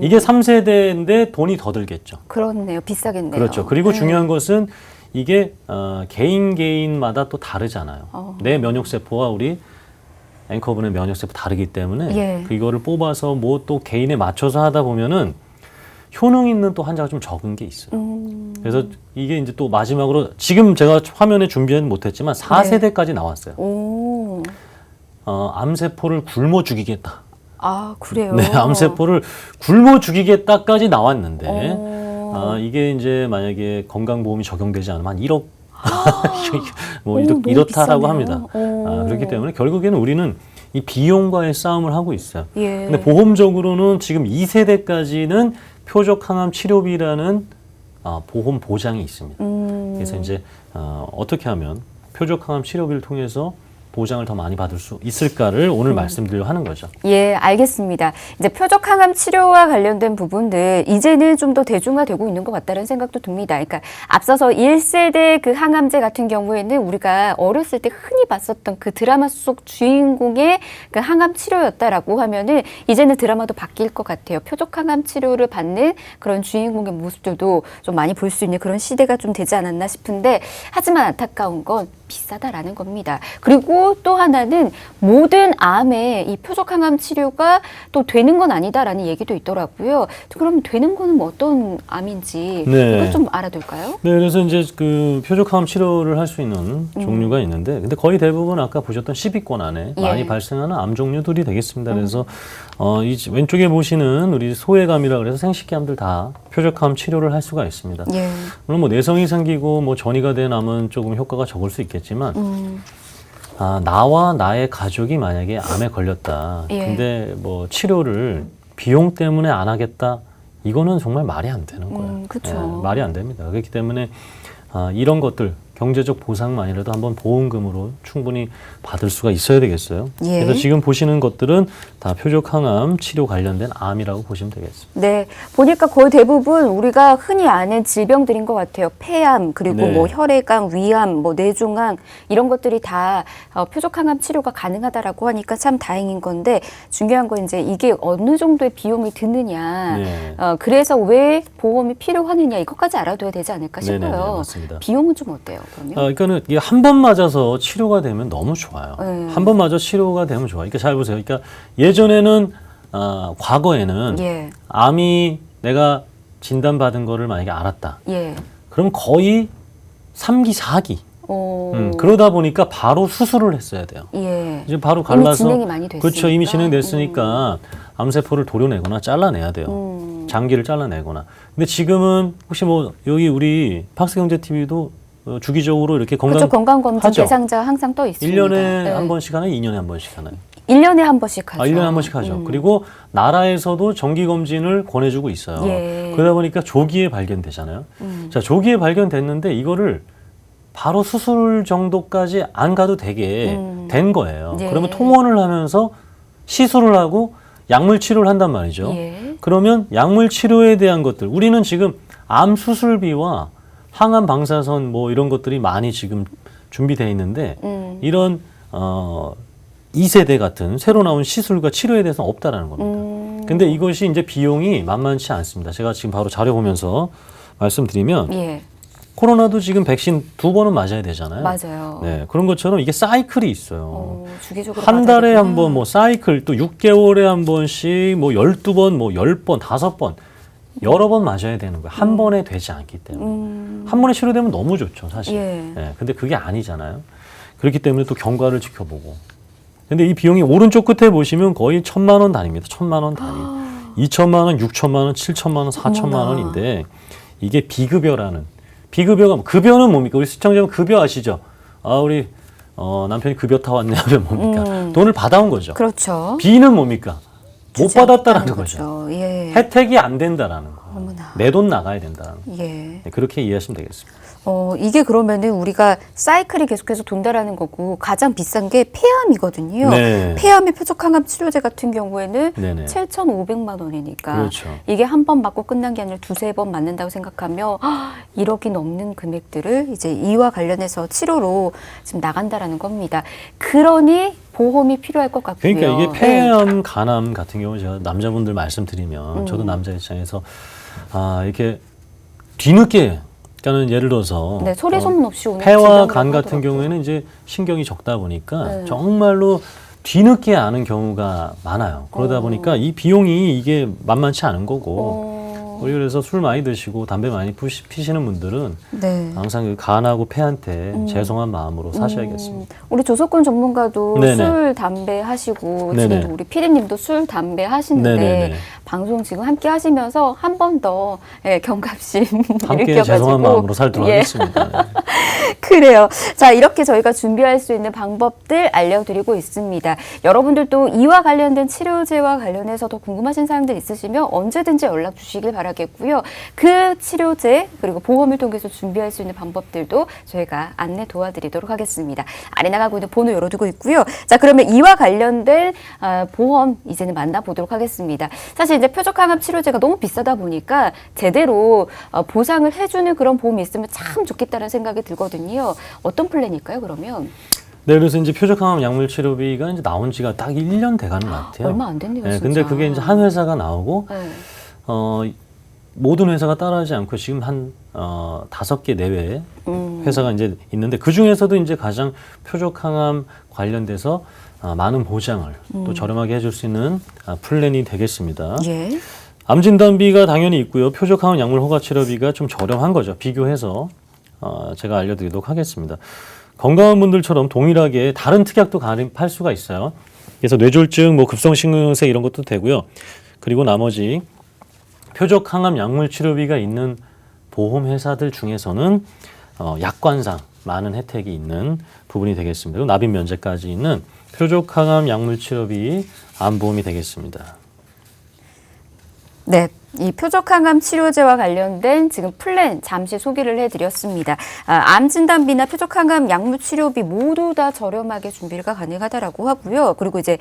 이게 3세대인데 돈이 더 들겠죠. 그렇네요. 비싸겠네요. 그렇죠. 그리고 중요한 것은 이게 개인마다 또 다르잖아요. 내 면역 세포와 우리 앵커분의 면역 세포 다르기 때문에 예. 이거를 뽑아서 뭐 또 개인에 맞춰서 하다 보면은 효능 있는 또 환자가 좀 적은 게 있어요. 그래서 이게 이제 또 마지막으로 지금 제가 화면에 준비는 못했지만 4세대까지 나왔어요. 오. 암세포를 굶어 죽이겠다. 아, 그래요? 네, 암세포를 굶어 죽이겠다까지 나왔는데 어. 이게 이제 만약에 건강보험이 적용되지 않으면 한 1억 뭐 오, 너무 이렇다라고 비싸네요. 합니다. 오. 그렇기 때문에 결국에는 우리는 이 비용과의 싸움을 하고 있어요. 예. 근데 보험적으로는 지금 2세대까지는 표적 항암 치료비라는 보험 보장이 있습니다. 그래서 이제 어떻게 하면 표적 항암 치료비를 통해서 보장을 더 많이 받을 수 있을까를 오늘 말씀드리려 하는 거죠. 예, 알겠습니다. 이제 표적 항암 치료와 관련된 부분들 이제는 좀 더 대중화되고 있는 것 같다는 생각도 듭니다. 그러니까 앞서서 1세대 그 항암제 같은 경우에는 우리가 어렸을 때 흔히 봤었던 그 드라마 속 주인공의 그 항암 치료였다라고 하면은 이제는 드라마도 바뀔 것 같아요. 표적 항암 치료를 받는 그런 주인공의 모습들도 좀 많이 볼 수 있는 그런 시대가 좀 되지 않았나 싶은데 하지만 안타까운 건 비싸다라는 겁니다. 그리고 또 하나는 모든 암에 이 표적 항암 치료가 또 되는 건 아니다라는 얘기도 있더라고요. 그럼 되는 거는 뭐 어떤 암인지 네. 이걸 좀 알아둘까요? 네, 그래서 이제 그 표적 항암 치료를 할 수 있는 종류가 있는데, 근데 거의 대부분 아까 보셨던 10위권 안에 예. 많이 발생하는 암 종류들이 되겠습니다. 그래서 이 왼쪽에 보시는 우리 소외감이라 그래서 생식기암들 다 표적 항암 치료를 할 수가 있습니다. 예. 물론 뭐 내성이 생기고 뭐 전이가 된 암은 조금 효과가 적을 수 있겠지만, 나와 나의 가족이 만약에 암에 걸렸다. 예. 근데 뭐 치료를 비용 때문에 안 하겠다. 이거는 정말 말이 안 되는 거예요. 그렇죠. 말이 안 됩니다. 그렇기 때문에 이런 것들 경제적 보상만이라도 한번 보험금으로 충분히 받을 수가 있어야 되겠어요. 예. 그래서 지금 보시는 것들은 다 표적 항암 치료 관련된 암이라고 보시면 되겠습니다. 네, 보니까 거의 대부분 우리가 흔히 아는 질병들인 것 같아요. 폐암, 그리고 네. 뭐 혈액암, 위암, 뭐 뇌종암 이런 것들이 다 표적 항암 치료가 가능하다라고 하니까 참 다행인 건데 중요한 건 이제 이게 어느 정도의 비용이 드느냐. 네. 그래서 왜 보험이 필요하느냐 이것까지 알아둬야 되지 않을까 싶어요. 네네네, 맞습니다. 비용은 좀 어때요? 그러면? 그러니까는 이게 한 번 맞아서 치료가 되면 너무 좋아요. 네. 한 번 맞아 치료가 되면 좋아요. 그러니까 잘 보세요. 그러니까 예전에는 과거에는 예, 암이 내가 진단받은 거를 만약에 알았다. 예. 그럼 거의 3기, 4기. 오, 그러다 보니까 바로 수술을 했어야 돼요. 예. 이제 바로 이미 갈라서 진행이 많이 됐으니까. 그렇죠. 이미 진행됐으니까 암세포를 도려내거나 잘라내야 돼요. 장기를 잘라내거나. 근데 지금은 혹시 뭐 여기 우리 팍스경제TV도 주기적으로 이렇게 그렇죠. 건강검진 하죠. 대상자 항상 떠 있습니다. 1년에 네. 한 번씩 하나요? 2년에 한 번씩 하나요? 1년에 한 번씩 하죠. 1년에 한 번씩 하죠. 그리고 나라에서도 정기검진을 권해주고 있어요. 예. 그러다 보니까 조기에 발견되잖아요. 자, 조기에 발견됐는데 이거를 바로 수술 정도까지 안 가도 되게 된 거예요. 예. 그러면 통원을 하면서 시술을 하고 약물 치료를 한단 말이죠. 예. 그러면 약물 치료에 대한 것들, 우리는 지금 암 수술비와 항암 방사선 뭐 이런 것들이 많이 지금 준비되어 있는데 이런 2세대 같은 새로 나온 시술과 치료에 대해서는 없다라는 겁니다. 근데 이것이 이제 비용이 만만치 않습니다. 제가 지금 바로 자료 보면서 말씀드리면 예. 코로나도 지금 백신 2번은 맞아야 되잖아요. 맞아요. 네, 그런 것처럼 이게 사이클이 있어요. 주기적으로 한 달에 맞아야 한 번 뭐 사이클 또 6개월에 한 번씩 뭐 12번 뭐 10번 5번 여러 번 맞아야 되는 거예요. 한 번에 되지 않기 때문에. 한 번에 치료되면 너무 좋죠, 사실. 예. 네, 근데 그게 아니잖아요. 그렇기 때문에 또 경과를 지켜보고. 근데 이 비용이 오른쪽 끝에 보시면 거의 1,000만 원 단위입니다. 1,000만 원 단위. 2,000만 원, 6,000만 원, 7,000만 원, 4,000만 어머나. 원인데 이게 비급여라는. 비급여가 급여는 뭡니까? 우리 시청자분 급여 아시죠? 우리 남편이 급여 타왔네 하면 뭡니까? 돈을 받아온 거죠. 그렇죠. 비는 뭡니까? 못 주지 받았다라는 않다는 거죠. 예. 혜택이 안 된다라는 거예요. 어머나. 내 돈 나가야 된다. 예. 네, 그렇게 이해하시면 되겠습니다. 이게 그러면은 우리가 사이클이 계속해서 돈다라는 거고 가장 비싼 게 폐암이거든요. 네. 폐암의 표적항암 치료제 같은 경우에는 네네. 7,500만 원이니까 그렇죠. 이게 한 번 맞고 끝난 게 아니라 두세 번 맞는다고 생각하면 1억이 넘는 금액들을 이제 이와 관련해서 치료로 지금 나간다라는 겁니다. 그러니 보험이 필요할 것 같고요. 그러니까 이게 폐암, 간암 같은 경우 제가 남자분들 말씀드리면 저도 남자 입장에서 이렇게 뒤늦게 그러니까는 예를 들어서 네, 소리 소문 없이 오는 폐와 질병이라고 간 같은 하더라고요. 경우에는 이제 신경이 적다 보니까 네. 정말로 뒤늦게 아는 경우가 많아요. 그러다 보니까 이 비용이 이게 만만치 않은 거고 우리 그래서 술 많이 드시고 담배 많이 피시는 분들은 네. 항상 그 간하고 폐한테 죄송한 마음으로 사셔야겠습니다. 우리 조석권 전문가도 네네. 술, 담배 하시고 네네. 지금 우리 피디님도 술, 담배 하시는데 네네네. 방송 지금 함께 하시면서 한 번 더 경각심 함께 일으켜가지고 죄송한 마음으로 살도록 예. 하겠습니다. 네. 그래요. 자, 이렇게 저희가 준비할 수 있는 방법들 알려드리고 있습니다. 여러분들도 이와 관련된 치료제와 관련해서 더 궁금하신 사항들 있으시면 언제든지 연락 주시길 바라겠고요. 그 치료제 그리고 보험을 통해서 준비할 수 있는 방법들도 저희가 안내 도와드리도록 하겠습니다. 아래 나가고 있는 번호 열어두고 있고요. 자, 그러면 이와 관련된 보험 이제는 만나보도록 하겠습니다. 사실 이제 표적항암 치료제가 너무 비싸다 보니까 제대로 보상을 해주는 그런 보험이 있으면 참 좋겠다는 생각이 들거든요. 어떤 플랜일까요, 그러면? 네, 그래서 이제 표적항암 약물 치료비가 이제 나온 지가 딱 1년 돼 가는 것 같아요. 얼마 안 됐네요, 네, 진짜. 근데 그게 이제 한 회사가 나오고 네. 모든 회사가 따라하지 않고 지금 한 5개 내외 회사가 이제 있는데 그 중에서도 이제 가장 표적항암 관련돼서 많은 보장을 또 저렴하게 해줄 수 있는 플랜이 되겠습니다. 예. 암 진단비가 당연히 있고요. 표적항암 약물 허가 치료비가 좀 저렴한 거죠. 비교해서 제가 알려드리도록 하겠습니다. 건강한 분들처럼 동일하게 다른 특약도 가입할 수가 있어요. 그래서 뇌졸중, 뭐 급성심근경색 이런 것도 되고요. 그리고 나머지 표적항암 약물 치료비가 있는 보험 회사들 중에서는 약관상 많은 혜택이 있는 부분이 되겠습니다. 그리고 납입 면제까지 있는 표적항암 약물 치료비 암보험이 되겠습니다. 네. 이 표적항암 치료제와 관련된 지금 플랜 잠시 소개를 해드렸습니다. 암 진단비나 표적항암 약물 치료비 모두 다 저렴하게 준비가 가능하다라고 하고요. 그리고 이제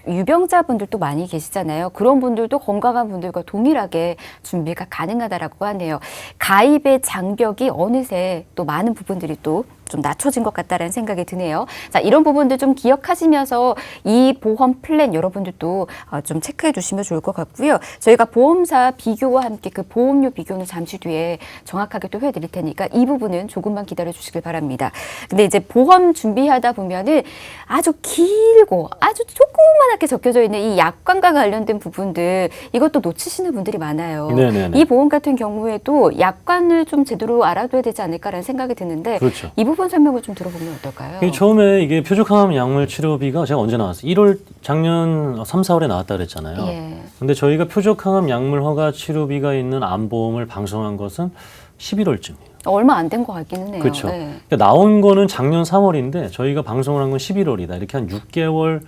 유병자분들도 많이 계시잖아요. 그런 분들도 건강한 분들과 동일하게 준비가 가능하다라고 하네요. 가입의 장벽이 어느새 또 많은 부분들이 또 좀 낮춰진 것 같다라는 생각이 드네요. 자, 이런 부분들 좀 기억하시면서 이 보험 플랜 여러분들도 좀 체크해 주시면 좋을 것 같고요. 저희가 보험사 비교와 함께 그 보험료 비교는 잠시 뒤에 정확하게 또 해드릴 테니까 이 부분은 조금만 기다려 주시길 바랍니다. 근데 이제 보험 준비하다 보면은 아주 길고 아주 조그맣게 적혀져 있는 이 약관과 관련된 부분들 이것도 놓치시는 분들이 많아요. 네네네. 이 보험 같은 경우에도 약관을 좀 제대로 알아둬야 되지 않을까라는 생각이 드는데 그렇죠. 이 부분 설명을 좀 들어보면 어떨까요? 처음에 이게 표적항암 약물 치료비가 제가 언제 나왔어요? 작년 3, 4월에 나왔다 그랬잖아요. 예. 근데 저희가 표적항암 약물 허가 치료비가 있는 암보험을 방송한 것은 11월쯤이에요. 얼마 안 된 것 같기는 해요. 그렇죠. 네. 그러니까 나온 거는 작년 3월인데 저희가 방송을 한 건 11월이다. 이렇게 한 6개월,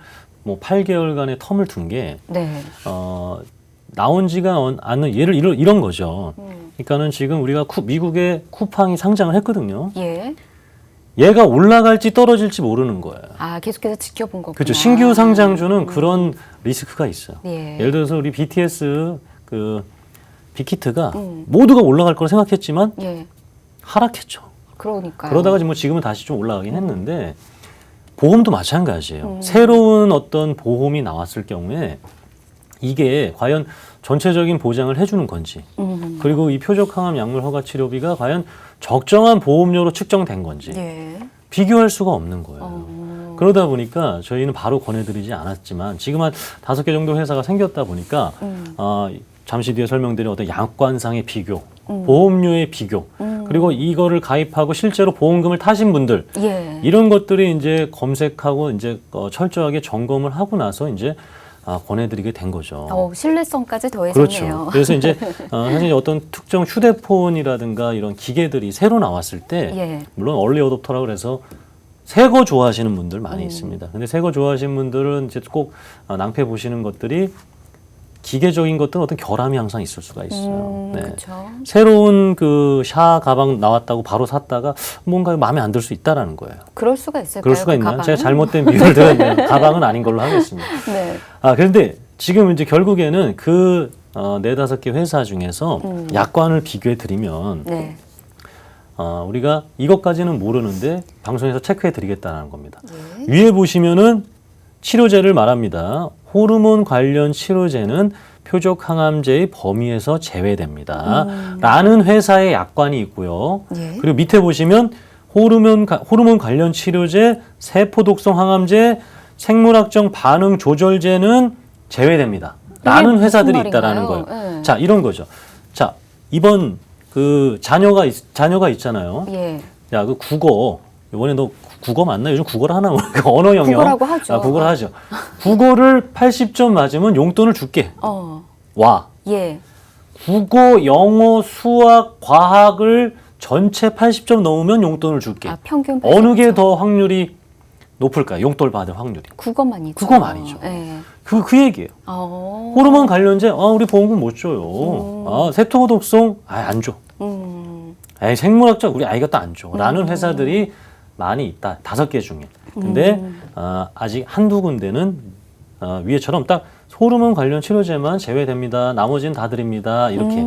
뭐 8개월간의 텀을 둔 게 네. 나온 지가 않는 이런 거죠. 그러니까는 지금 우리가 미국에 쿠팡이 상장을 했거든요. 예. 얘가 올라갈지 떨어질지 모르는 거예요. 계속해서 지켜본 거구나. 그렇죠. 신규 상장주는 그런 리스크가 있어요. 예. 예를 들어서 우리 BTS 그 빅히트가 모두가 올라갈 걸 생각했지만 예. 하락했죠. 그러니까요. 그러다가 뭐 지금은 다시 좀 올라가긴 했는데 보험도 마찬가지예요. 새로운 어떤 보험이 나왔을 경우에 이게 과연 전체적인 보장을 해주는 건지 그리고 이 표적항암 약물 허가 치료비가 과연 적정한 보험료로 측정된 건지 예. 비교할 수가 없는 거예요. 그러다 보니까 저희는 바로 권해드리지 않았지만 지금 한 5개 정도 회사가 생겼다 보니까 잠시 뒤에 설명드린 어떤 약관상의 비교, 보험료의 비교, 그리고 이거를 가입하고 실제로 보험금을 타신 분들 예. 이런 것들이 이제 검색하고 이제 철저하게 점검을 하고 나서 이제 권해드리게 된 거죠. 신뢰성까지 더해졌네요. 그렇죠. 그래서 이제 사실 어떤 특정 휴대폰이라든가 이런 기계들이 새로 나왔을 때 예. 물론 얼리 어댑터라고 그래서 새 거 좋아하시는 분들 많이 있습니다. 근데 새 거 좋아하시는 분들은 이제 꼭 낭패 보시는 것들이 기계적인 것들은 어떤 결함이 항상 있을 수가 있어요. 네. 그렇죠. 새로운 그 샤 가방 나왔다고 바로 샀다가 뭔가 마음에 안 들 수 있다라는 거예요. 그럴 수가 있을까요? 그럴 수가 그 있나요? 가방은? 제가 잘못된 비유를 들었네요. 가방은 아닌 걸로 하겠습니다. 네. 그런데 지금 이제 결국에는 그 4-5개 회사 중에서 약관을 비교해 드리면 네. 우리가 이것까지는 모르는데 방송에서 체크해 드리겠다는 겁니다. 예. 위에 보시면은 치료제를 말합니다. 호르몬 관련 치료제는 표적 항암제의 범위에서 제외됩니다. 라는 회사의 약관이 있고요. 예. 그리고 밑에 보시면 호르몬 관련 치료제, 세포독성 항암제, 생물학적 반응 조절제는 제외됩니다. 라는 이게 회사들이 무슨 있다라는 말인가요? 거예요. 예. 자, 이런 거죠. 자, 이번 그 자녀가 있잖아요. 예. 야, 그 국어. 이번에 너 국어 맞나? 요즘 국어를 하나? 언어 영역. 국어라고 하죠. 국어를 하죠. 국어를 80점 맞으면 용돈을 줄게. 와. 예. 국어, 영어, 수학, 과학을 전체 80점 넘으면 용돈을 줄게. 평균 어느 게 더 확률이 높을까요? 용돈을 받을 확률이. 국어만이죠. 국어만이죠. 예. 그 얘기예요. 호르몬 관련제, 우리 보험금 못 줘요. 세토독성, 안 줘. 생물학적, 우리 아이가 또 안 줘. 라는 회사들이 많이 있다. 5개 중에. 근데 아직 한두 군데는 위에처럼 딱 호르몬 관련 치료제만 제외됩니다. 나머지는 다 드립니다. 이렇게.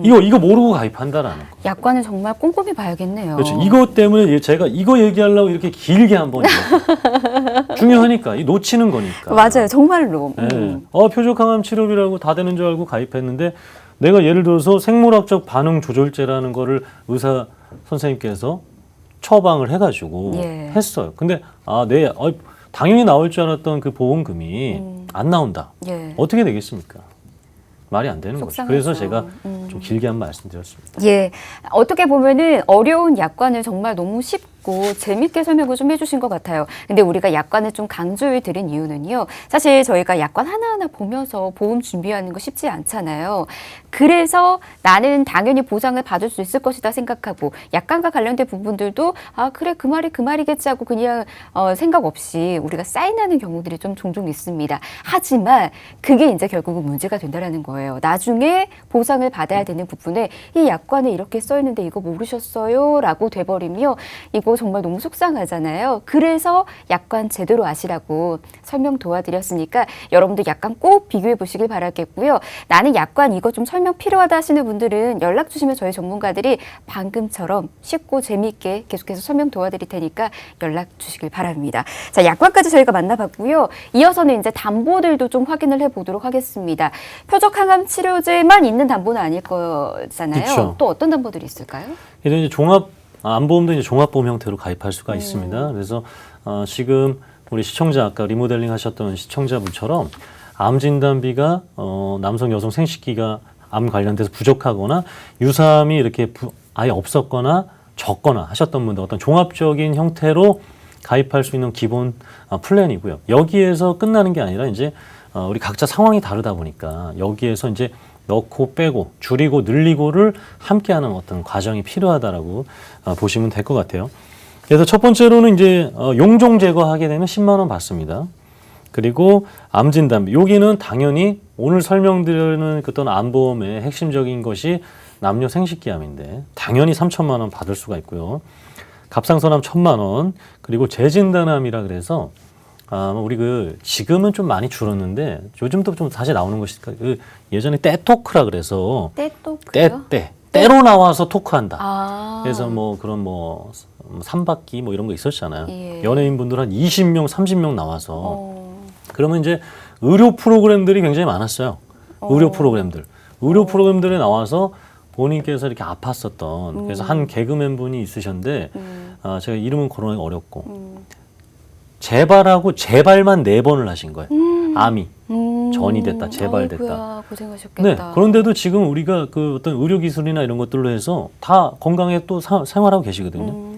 이거 모르고 가입한다라는 거. 약관을 정말 꼼꼼히 봐야겠네요. 그렇죠. 이것 때문에 제가 이거 얘기하려고 이렇게 길게 한번 중요하니까 놓치는 거니까. 맞아요. 정말로. 네. 표적항암 치료비라고 다 되는 줄 알고 가입했는데 내가 예를 들어서 생물학적 반응 조절제라는 거를 의사 선생님께서 처방을 해가지고 예. 했어요. 근데 당연히 나올 줄 알았던 그 보험금이 안 나온다. 예. 어떻게 되겠습니까? 말이 안 되는 거죠. 속상하죠. 그래서 제가 좀 길게 한 말씀드렸습니다. 예. 어떻게 보면은 어려운 약관을 정말 너무 쉽고 재밌게 설명을 좀 해주신 것 같아요. 근데 우리가 약관을 좀 강조해 드린 이유는요. 사실 저희가 약관 하나하나 보면서 보험 준비하는 거 쉽지 않잖아요. 그래서 나는 당연히 보상을 받을 수 있을 것이다 생각하고 약관과 관련된 부분들도 그래 그 말이 그 말이겠지 하고 그냥 생각 없이 우리가 사인하는 경우들이 좀 종종 있습니다. 하지만 그게 이제 결국은 문제가 된다라는 거예요. 나중에 보상을 받아야 되는 부분에 이 약관에 이렇게 써 있는데 이거 모르셨어요? 라고 돼버리면 이거 정말 너무 속상하잖아요. 그래서 약관 제대로 아시라고 설명 도와드렸으니까 여러분들 약관 꼭 비교해 보시길 바라겠고요. 나는 약관 이거 좀 설명 필요하다 하시는 분들은 연락 주시면 저희 전문가들이 방금처럼 쉽고 재미있게 계속해서 설명 도와드릴 테니까 연락 주시길 바랍니다. 자, 약관까지 저희가 만나봤고요. 이어서는 이제 담보들도 좀 확인을 해보도록 하겠습니다. 표적 항암 치료제만 있는 담보는 아닐 거잖아요. 그쵸. 또 어떤 담보들이 있을까요? 이제 안보험도 이제 종합보험 형태로 가입할 수가 있습니다. 그래서 지금 우리 시청자 아까 리모델링 하셨던 시청자분처럼 암 진단비가 남성 여성 생식기가 암 관련돼서 부족하거나 유사암이 이렇게 아예 없었거나 적거나 하셨던 분들 어떤 종합적인 형태로 가입할 수 있는 기본 플랜이고요. 여기에서 끝나는 게 아니라 이제 우리 각자 상황이 다르다 보니까 여기에서 이제 넣고 빼고 줄이고 늘리고를 함께하는 어떤 과정이 필요하다라고 보시면 될 것 같아요. 그래서 첫 번째로는 이제 용종 제거하게 되면 10만 원 받습니다. 그리고 암 진단비 여기는 당연히 오늘 설명드리는 어떤 암보험의 핵심적인 것이 남녀 생식기암인데 당연히 3천만 원 받을 수가 있고요. 갑상선암 1,000만 원 그리고 재진단암이라 그래서 우리 지금은 좀 많이 줄었는데 요즘도 좀 다시 나오는 것이 예전에 떼토크라 그래서 떼토크요? 때로 나와서 토크한다. 그래서 그런 3바퀴 이런 거 있었잖아요. 예. 연예인분들 한 20명, 30명 나와서 그러면 이제 의료 프로그램들이 굉장히 많았어요. 의료 프로그램들에 나와서 본인께서 이렇게 아팠었던 그래서 한 개그맨 분이 있으셨는데 제가 이름은 거론하기 어렵고 재발하고 재발만 4번을 하신 거예요. 암이 전이 됐다, 재발됐다. 아이고야, 고생하셨겠다. 네, 그런데도 지금 우리가 어떤 의료 기술이나 이런 것들로 해서 다 건강에 또 생활하고 계시거든요.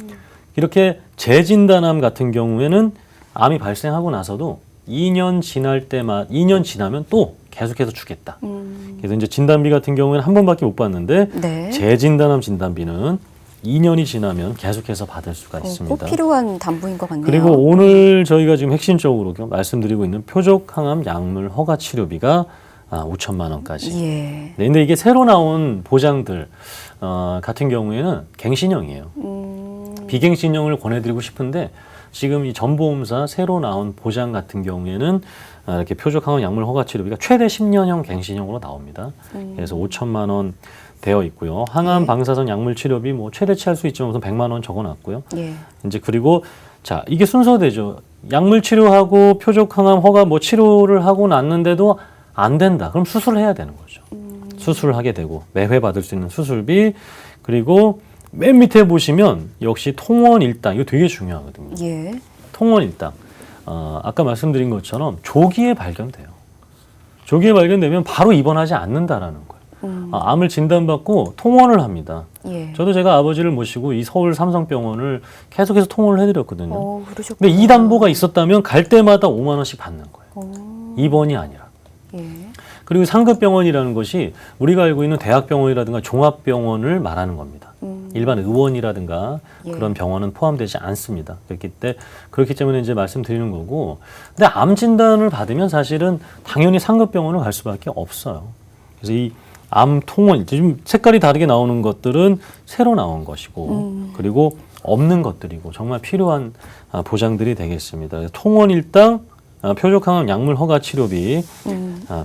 이렇게 재진단암 같은 경우에는 암이 발생하고 나서도 2년 지나면 또 계속해서 주겠다. 그래서 이제 진단비 같은 경우에는 한 번밖에 못 받는데 네. 재진단암 진단비는 2년이 지나면 계속해서 받을 수가 있습니다. 꼭 필요한 담보인 것 같네요. 그리고 오늘 저희가 지금 핵심적으로 말씀드리고 있는 표적 항암 약물 허가 치료비가 5천만 원까지. 예. 네, 근데 이게 새로 나온 보장들 같은 경우에는 갱신형이에요. 비갱신형을 권해드리고 싶은데 지금 이 전보험사 새로 나온 보장 같은 경우에는 이렇게 표적항암 약물 허가 치료비가 최대 10년형 갱신형으로 나옵니다. 그래서 5천만 원 되어 있고요. 항암 방사선 약물 치료비 뭐 최대치 할 수 있지만 우선 100만 원 적어놨고요. 예. 이제 그리고 자 이게 순서대죠. 약물 치료하고 표적항암 허가 뭐 치료를 하고 났는데도 안 된다. 그럼 수술을 해야 되는 거죠. 수술을 하게 되고 매회 받을 수 있는 수술비 그리고 맨 밑에 보시면 역시 통원 일당 이거 되게 중요하거든요. 예. 통원 일당 아까 말씀드린 것처럼 조기에 발견돼요. 조기에 발견되면 바로 입원하지 않는다라는 거예요. 암을 진단받고 통원을 합니다. 예. 저도 제가 아버지를 모시고 이 서울 삼성병원을 계속해서 통원을 해드렸거든요. 그러셨구나. 근데 이 담보가 있었다면 갈 때마다 5만 원씩 받는 거예요. 입원이 아니라. 예. 그리고 상급병원이라는 것이 우리가 알고 있는 대학병원이라든가 종합병원을 말하는 겁니다. 일반 의원이라든가 예. 그런 병원은 포함되지 않습니다. 그렇기 때문에 이제 말씀드리는 거고. 근데 암 진단을 받으면 사실은 당연히 상급병원을 갈 수밖에 없어요. 그래서 이 암 통원, 지금 색깔이 다르게 나오는 것들은 새로 나온 것이고, 그리고 없는 것들이고 정말 필요한 보장들이 되겠습니다. 통원 일당 표적항암 약물 허가 치료비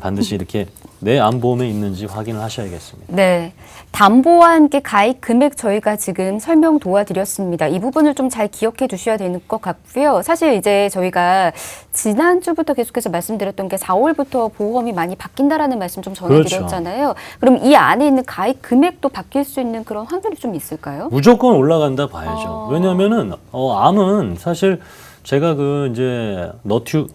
반드시 이렇게 내 암보험에 있는지 확인을 하셔야겠습니다. 네. 담보와 함께 가입 금액 저희가 지금 설명 도와드렸습니다. 이 부분을 좀 잘 기억해 두셔야 되는 것 같고요. 사실 이제 저희가 지난주부터 계속해서 말씀드렸던 게 4월부터 보험이 많이 바뀐다라는 말씀 좀 전해드렸잖아요. 그럼 이 안에 있는 가입 금액도 바뀔 수 있는 그런 확률이 좀 있을까요? 무조건 올라간다 봐야죠. 왜냐하면은 암은 사실 제가 그 이제 너튜브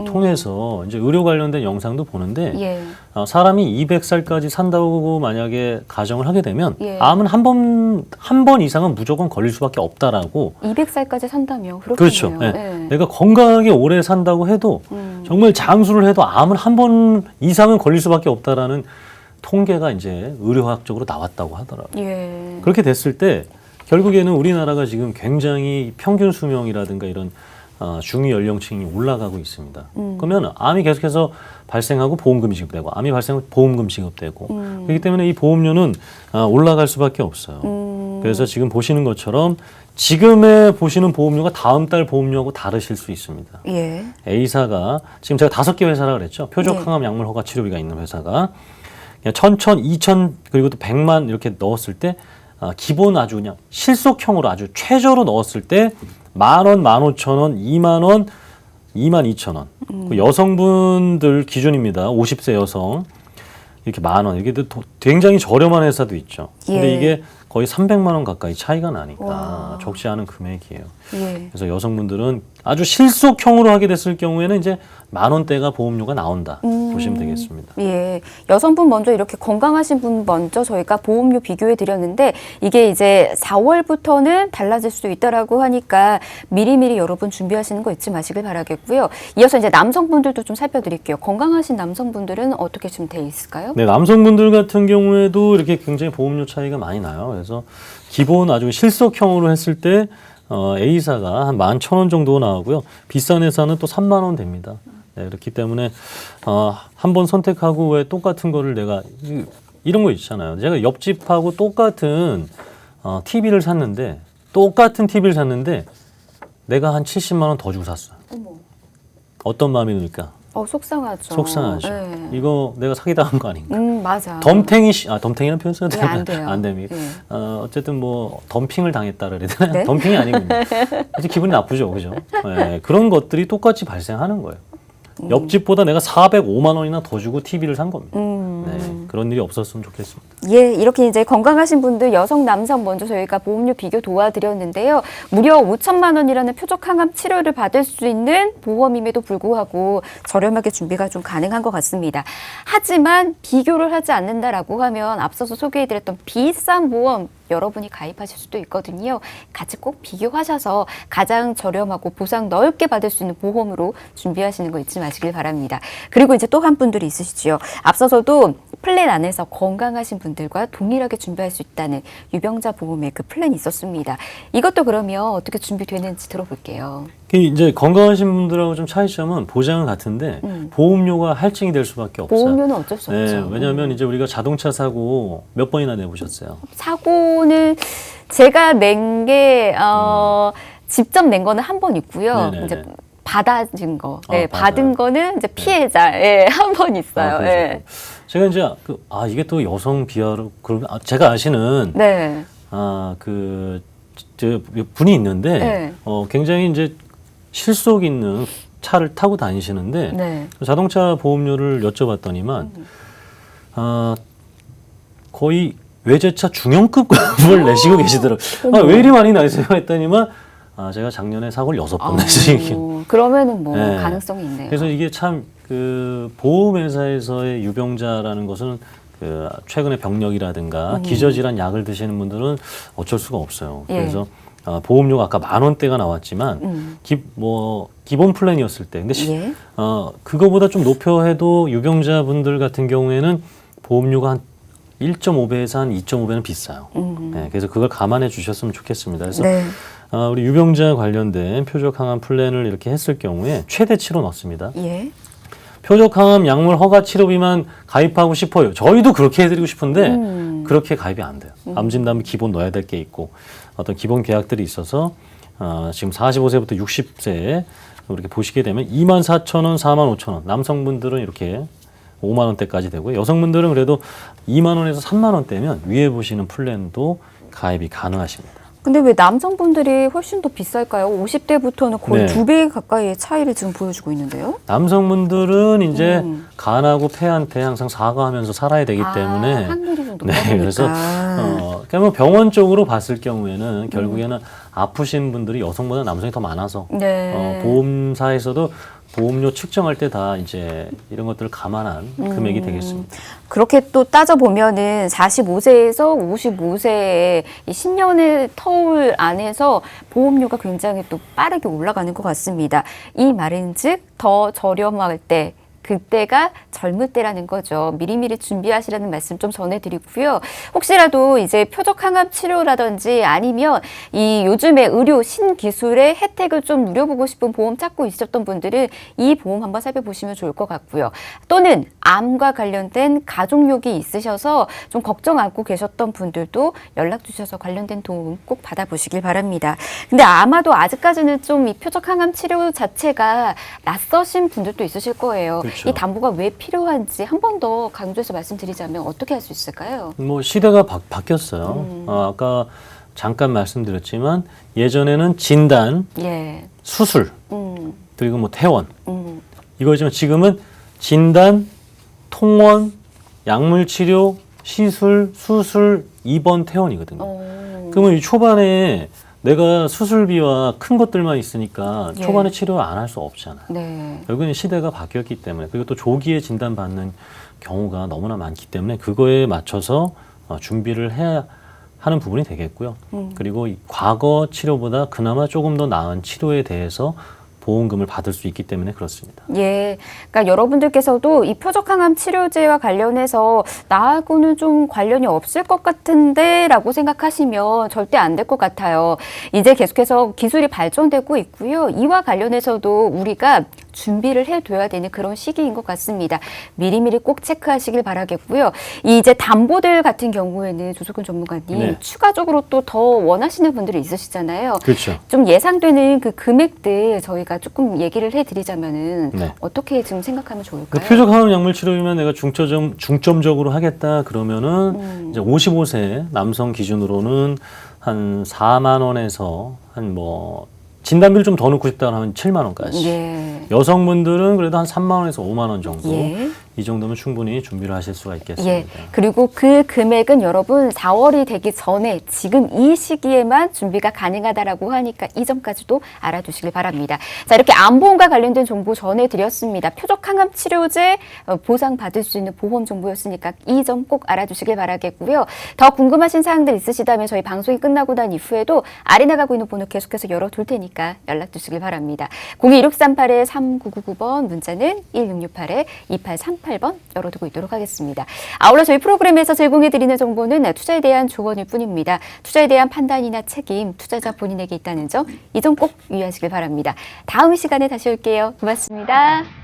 통해서 이제 의료 관련된 영상도 보는데 예. 사람이 200살까지 산다고 만약에 가정을 하게 되면 예. 암은 한 번 이상은 무조건 걸릴 수밖에 없다라고. 200살까지 산다며 그렇겠네요. 그렇죠. 네. 예. 내가 건강하게 오래 산다고 해도 정말 장수를 해도 암은 한 번 이상은 걸릴 수밖에 없다라는 통계가 이제 의료학적으로 나왔다고 하더라고요. 예. 그렇게 됐을 때 결국에는 우리나라가 지금 굉장히 평균 수명이라든가 이런 중위 연령층이 올라가고 있습니다. 그러면 암이 계속해서 발생하고 보험금이 지급되고 암이 발생하고 보험금 지급되고 그렇기 때문에 이 보험료는 올라갈 수밖에 없어요. 그래서 지금 보시는 것처럼 지금에 보시는 보험료가 다음 달 보험료하고 다르실 수 있습니다. 예. A사가 지금 제가 5개 회사라 그랬죠. 표적항암 약물 허가 치료비가 있는 회사가 1,000, 2,000 그리고 또 100만 이렇게 넣었을 때 기본 아주 그냥 실속형으로 아주 최저로 넣었을 때 10,000원, 15,000원, 20,000원, 22,000원. 그 여성분들 기준입니다. 50세 여성. 이렇게 10,000원. 이게 굉장히 저렴한 회사도 있죠. 근데 예. 이게 거의 300만 원 가까이 차이가 나니까 와. 적지 않은 금액이에요. 예. 그래서 여성분들은 아주 실속형으로 하게 됐을 경우에는 이제 10,000원대가 보험료가 나온다 보시면 되겠습니다. 예. 여성분 먼저 이렇게 건강하신 분 먼저 저희가 보험료 비교해 드렸는데 이게 이제 4월부터는 달라질 수 있다라고 하니까 미리미리 여러분 준비하시는 거 잊지 마시길 바라겠고요. 이어서 이제 남성분들도 좀 살펴드릴게요. 건강하신 남성분들은 어떻게 좀 돼 있을까요? 네, 남성분들 같은 경우에도 이렇게 굉장히 보험료 차이가 많이 나요. 그래서 기본 아주 실속형으로 했을 때 A사가 한 11,000원 정도 나오고요. 비싼 회사는 또 3만 원 됩니다. 네, 그렇기 때문에 한 번 선택하고 왜 똑같은 거를 내가 이런 거 있잖아요. 제가 옆집하고 똑같은 TV를 샀는데 내가 한 70만 원 더 주고 샀어요. 어머. 어떤 마음이 들까? 속상하죠. 속상하죠. 네. 이거 내가 사기당한 거 아닌가? 맞아. 덤탱이라는 표현 써도 네, 되나요? 안 돼요. 안 됩니다. 네. 어쨌든 뭐 덤핑을 당했다 그래야 되나요? 네? 덤핑이 아니군요. 아주 기분이 나쁘죠, 그죠? 네, 그런 것들이 똑같이 발생하는 거예요. 옆집보다 내가 405만 원이나 더 주고 TV를 산 겁니다. 네, 그런 일이 없었으면 좋겠습니다. 예, 이렇게 이제 건강하신 분들 여성, 남성 먼저 저희가 보험료 비교 도와드렸는데요. 무려 5천만 원이라는 표적 항암 치료를 받을 수 있는 보험임에도 불구하고 저렴하게 준비가 좀 가능한 것 같습니다. 하지만 비교를 하지 않는다라고 하면 앞서서 소개해드렸던 비싼 보험 여러분이 가입하실 수도 있거든요. 같이 꼭 비교하셔서 가장 저렴하고 보상 넓게 받을 수 있는 보험으로 준비하시는 거 잊지 마시길 바랍니다. 그리고 이제 또 한 분들이 있으시죠. 앞서서도 플랜 안에서 건강하신 분들과 동일하게 준비할 수 있다는 유병자 보험의 그 플랜이 있었습니다. 이것도 그러면 어떻게 준비되는지 들어볼게요. 이제 건강하신 분들하고 좀 차이점은 보장은 같은데 보험료가 할증이 될 수밖에 없어요. 보험료는 어쩔 수 없죠. 왜냐하면 이제 우리가 자동차 사고 몇 번이나 내보셨어요? 사고는 제가 낸 게 직접 낸 거는 한 번 있고요. 네네네. 이제 받아진 거, 아, 네, 받은 거는 이제 피해자, 한 번 있어요. 아, 예. 제가 이제 이게 또 여성 비하로 그러면 제가 아시는 네. 저 분이 있는데 네. 굉장히 이제 실속 있는 차를 타고 다니시는데 네. 자동차 보험료를 여쭤봤더니만 거의 외제차 중형급을 내시고 계시더라고요. 왜 이리 많이 나세요? 했더니만 제가 작년에 사고를 6번 냈어요. 그러면은 뭐 네. 가능성이 있네요. 그래서 이게 참 그 보험회사에서의 유병자라는 것은 그 최근에 병력이라든가 기저질환 약을 드시는 분들은 어쩔 수가 없어요. 예. 그래서 보험료가 아까 10,000원대가 나왔지만 기본 플랜이었을 때 근데 예. 그거보다 좀 높여 해도 유병자분들 같은 경우에는 보험료가 한 1.5배에서 한 2.5배는 비싸요. 네, 그래서 그걸 감안해 주셨으면 좋겠습니다. 그래서 네. 우리 유병자 관련된 표적 항암 플랜을 이렇게 했을 경우에 최대치로 넣습니다. 예. 표적 항암 약물 허가 치료비만 가입하고 싶어요. 저희도 그렇게 해드리고 싶은데 그렇게 가입이 안 돼요. 암 진단비 기본 넣어야 될 게 있고 어떤 기본 계약들이 있어서 지금 45세부터 60세에 이렇게 보시게 되면 24,000원, 45,000원 남성분들은 이렇게 5만 원대까지 되고요. 여성분들은 그래도 2만 원에서 3만 원대면 위에 보시는 플랜도 가입이 가능하십니다. 근데 왜 남성분들이 훨씬 더 비쌀까요? 50대부터는 거의 네. 2배 가까이의 차이를 지금 보여주고 있는데요. 남성분들은 이제 간하고 폐한테 항상 사과하면서 살아야 되기 때문에 확률이 좀 높다 네, 보니까. 그래서 그러니까 뭐 병원 쪽으로 봤을 경우에는 결국에는 아프신 분들이 여성보다 남성이 더 많아서 네. 보험사에서도 보험료 측정할 때 다 이제 이런 것들을 감안한 금액이 되겠습니다. 그렇게 또 따져보면은 45세에서 55세의 이 10년의 터울 안에서 보험료가 굉장히 또 빠르게 올라가는 것 같습니다. 이 말은 즉 더 저렴할 때 그때가 젊을 때라는 거죠. 미리미리 준비하시라는 말씀 좀 전해드리고요. 혹시라도 이제 표적 항암 치료라든지 아니면 이 요즘에 의료 신기술의 혜택을 좀 누려보고 싶은 보험 찾고 있었던 분들은 이 보험 한번 살펴보시면 좋을 것 같고요. 또는 암과 관련된 가족력이 있으셔서 좀 걱정 안고 계셨던 분들도 연락 주셔서 관련된 도움 꼭 받아보시길 바랍니다. 근데 아마도 아직까지는 좀 이 표적 항암 치료 자체가 낯서신 분들도 있으실 거예요. 그렇죠. 이 담보가 왜 필요한지 한 번 더 강조해서 말씀드리자면 어떻게 할 수 있을까요? 뭐 시대가 바뀌었어요. 아까 잠깐 말씀드렸지만 예전에는 진단, 예. 수술, 그리고 뭐 퇴원 이거지만 지금은 진단, 통원, 약물 치료, 시술, 수술, 입원, 퇴원이거든요. 그러면 이 초반에 내가 수술비와 큰 것들만 있으니까 예. 초반에 치료를 안 할 수 없잖아요. 네. 결국은 시대가 바뀌었기 때문에 그리고 또 조기에 진단받는 경우가 너무나 많기 때문에 그거에 맞춰서 준비를 해야 하는 부분이 되겠고요. 그리고 이 과거 치료보다 그나마 조금 더 나은 치료에 대해서 보험금을 받을 수 있기 때문에 그렇습니다. 예. 그러니까 여러분들께서도 이 표적 항암 치료제와 관련해서 나하고는 좀 관련이 없을 것 같은데 라고 생각하시면 절대 안 될 것 같아요. 이제 계속해서 기술이 발전되고 있고요. 이와 관련해서도 우리가 준비를 해둬야 되는 그런 시기인 것 같습니다. 미리미리 꼭 체크하시길 바라겠고요. 이제 담보들 같은 경우에는 조석훈 전문가님 네. 추가적으로 또 더 원하시는 분들이 있으시잖아요. 그렇죠. 좀 예상되는 그 금액들 저희가 조금 얘기를 해드리자면은 네. 어떻게 지금 생각하면 좋을까요? 표적 항암 약물 치료비만 내가 중점적으로 하겠다 그러면은 이제 55세 남성 기준으로는 한 4만 원에서 한 뭐 진단비를 좀 더 넣고 싶다 하면 7만 원까지. 예. 여성분들은 그래도 한 3만 원에서 5만 원 정도. 예. 이 정도면 충분히 준비를 하실 수가 있겠습니다. 예. 그리고 그 금액은 여러분 4월이 되기 전에 지금 이 시기에만 준비가 가능하다라고 하니까 이 점까지도 알아두시길 바랍니다. 자, 이렇게 암보험과 관련된 정보 전해드렸습니다. 표적 항암 치료제 보상받을 수 있는 보험 정보였으니까 이 점 꼭 알아두시길 바라겠고요. 더 궁금하신 사항들 있으시다면 저희 방송이 끝나고 난 이후에도 아래 나가고 있는 번호 계속해서 열어둘 테니까 연락 주시길 바랍니다. 02-1638-3999번, 문자는 1668-2838번 열어두고 있도록 하겠습니다. 아울러 저희 프로그램에서 제공해드리는 정보는 투자에 대한 조언일 뿐입니다. 투자에 대한 판단이나 책임, 투자자 본인에게 있다는 점, 이 점 꼭 유의하시길 바랍니다. 다음 시간에 다시 올게요. 고맙습니다.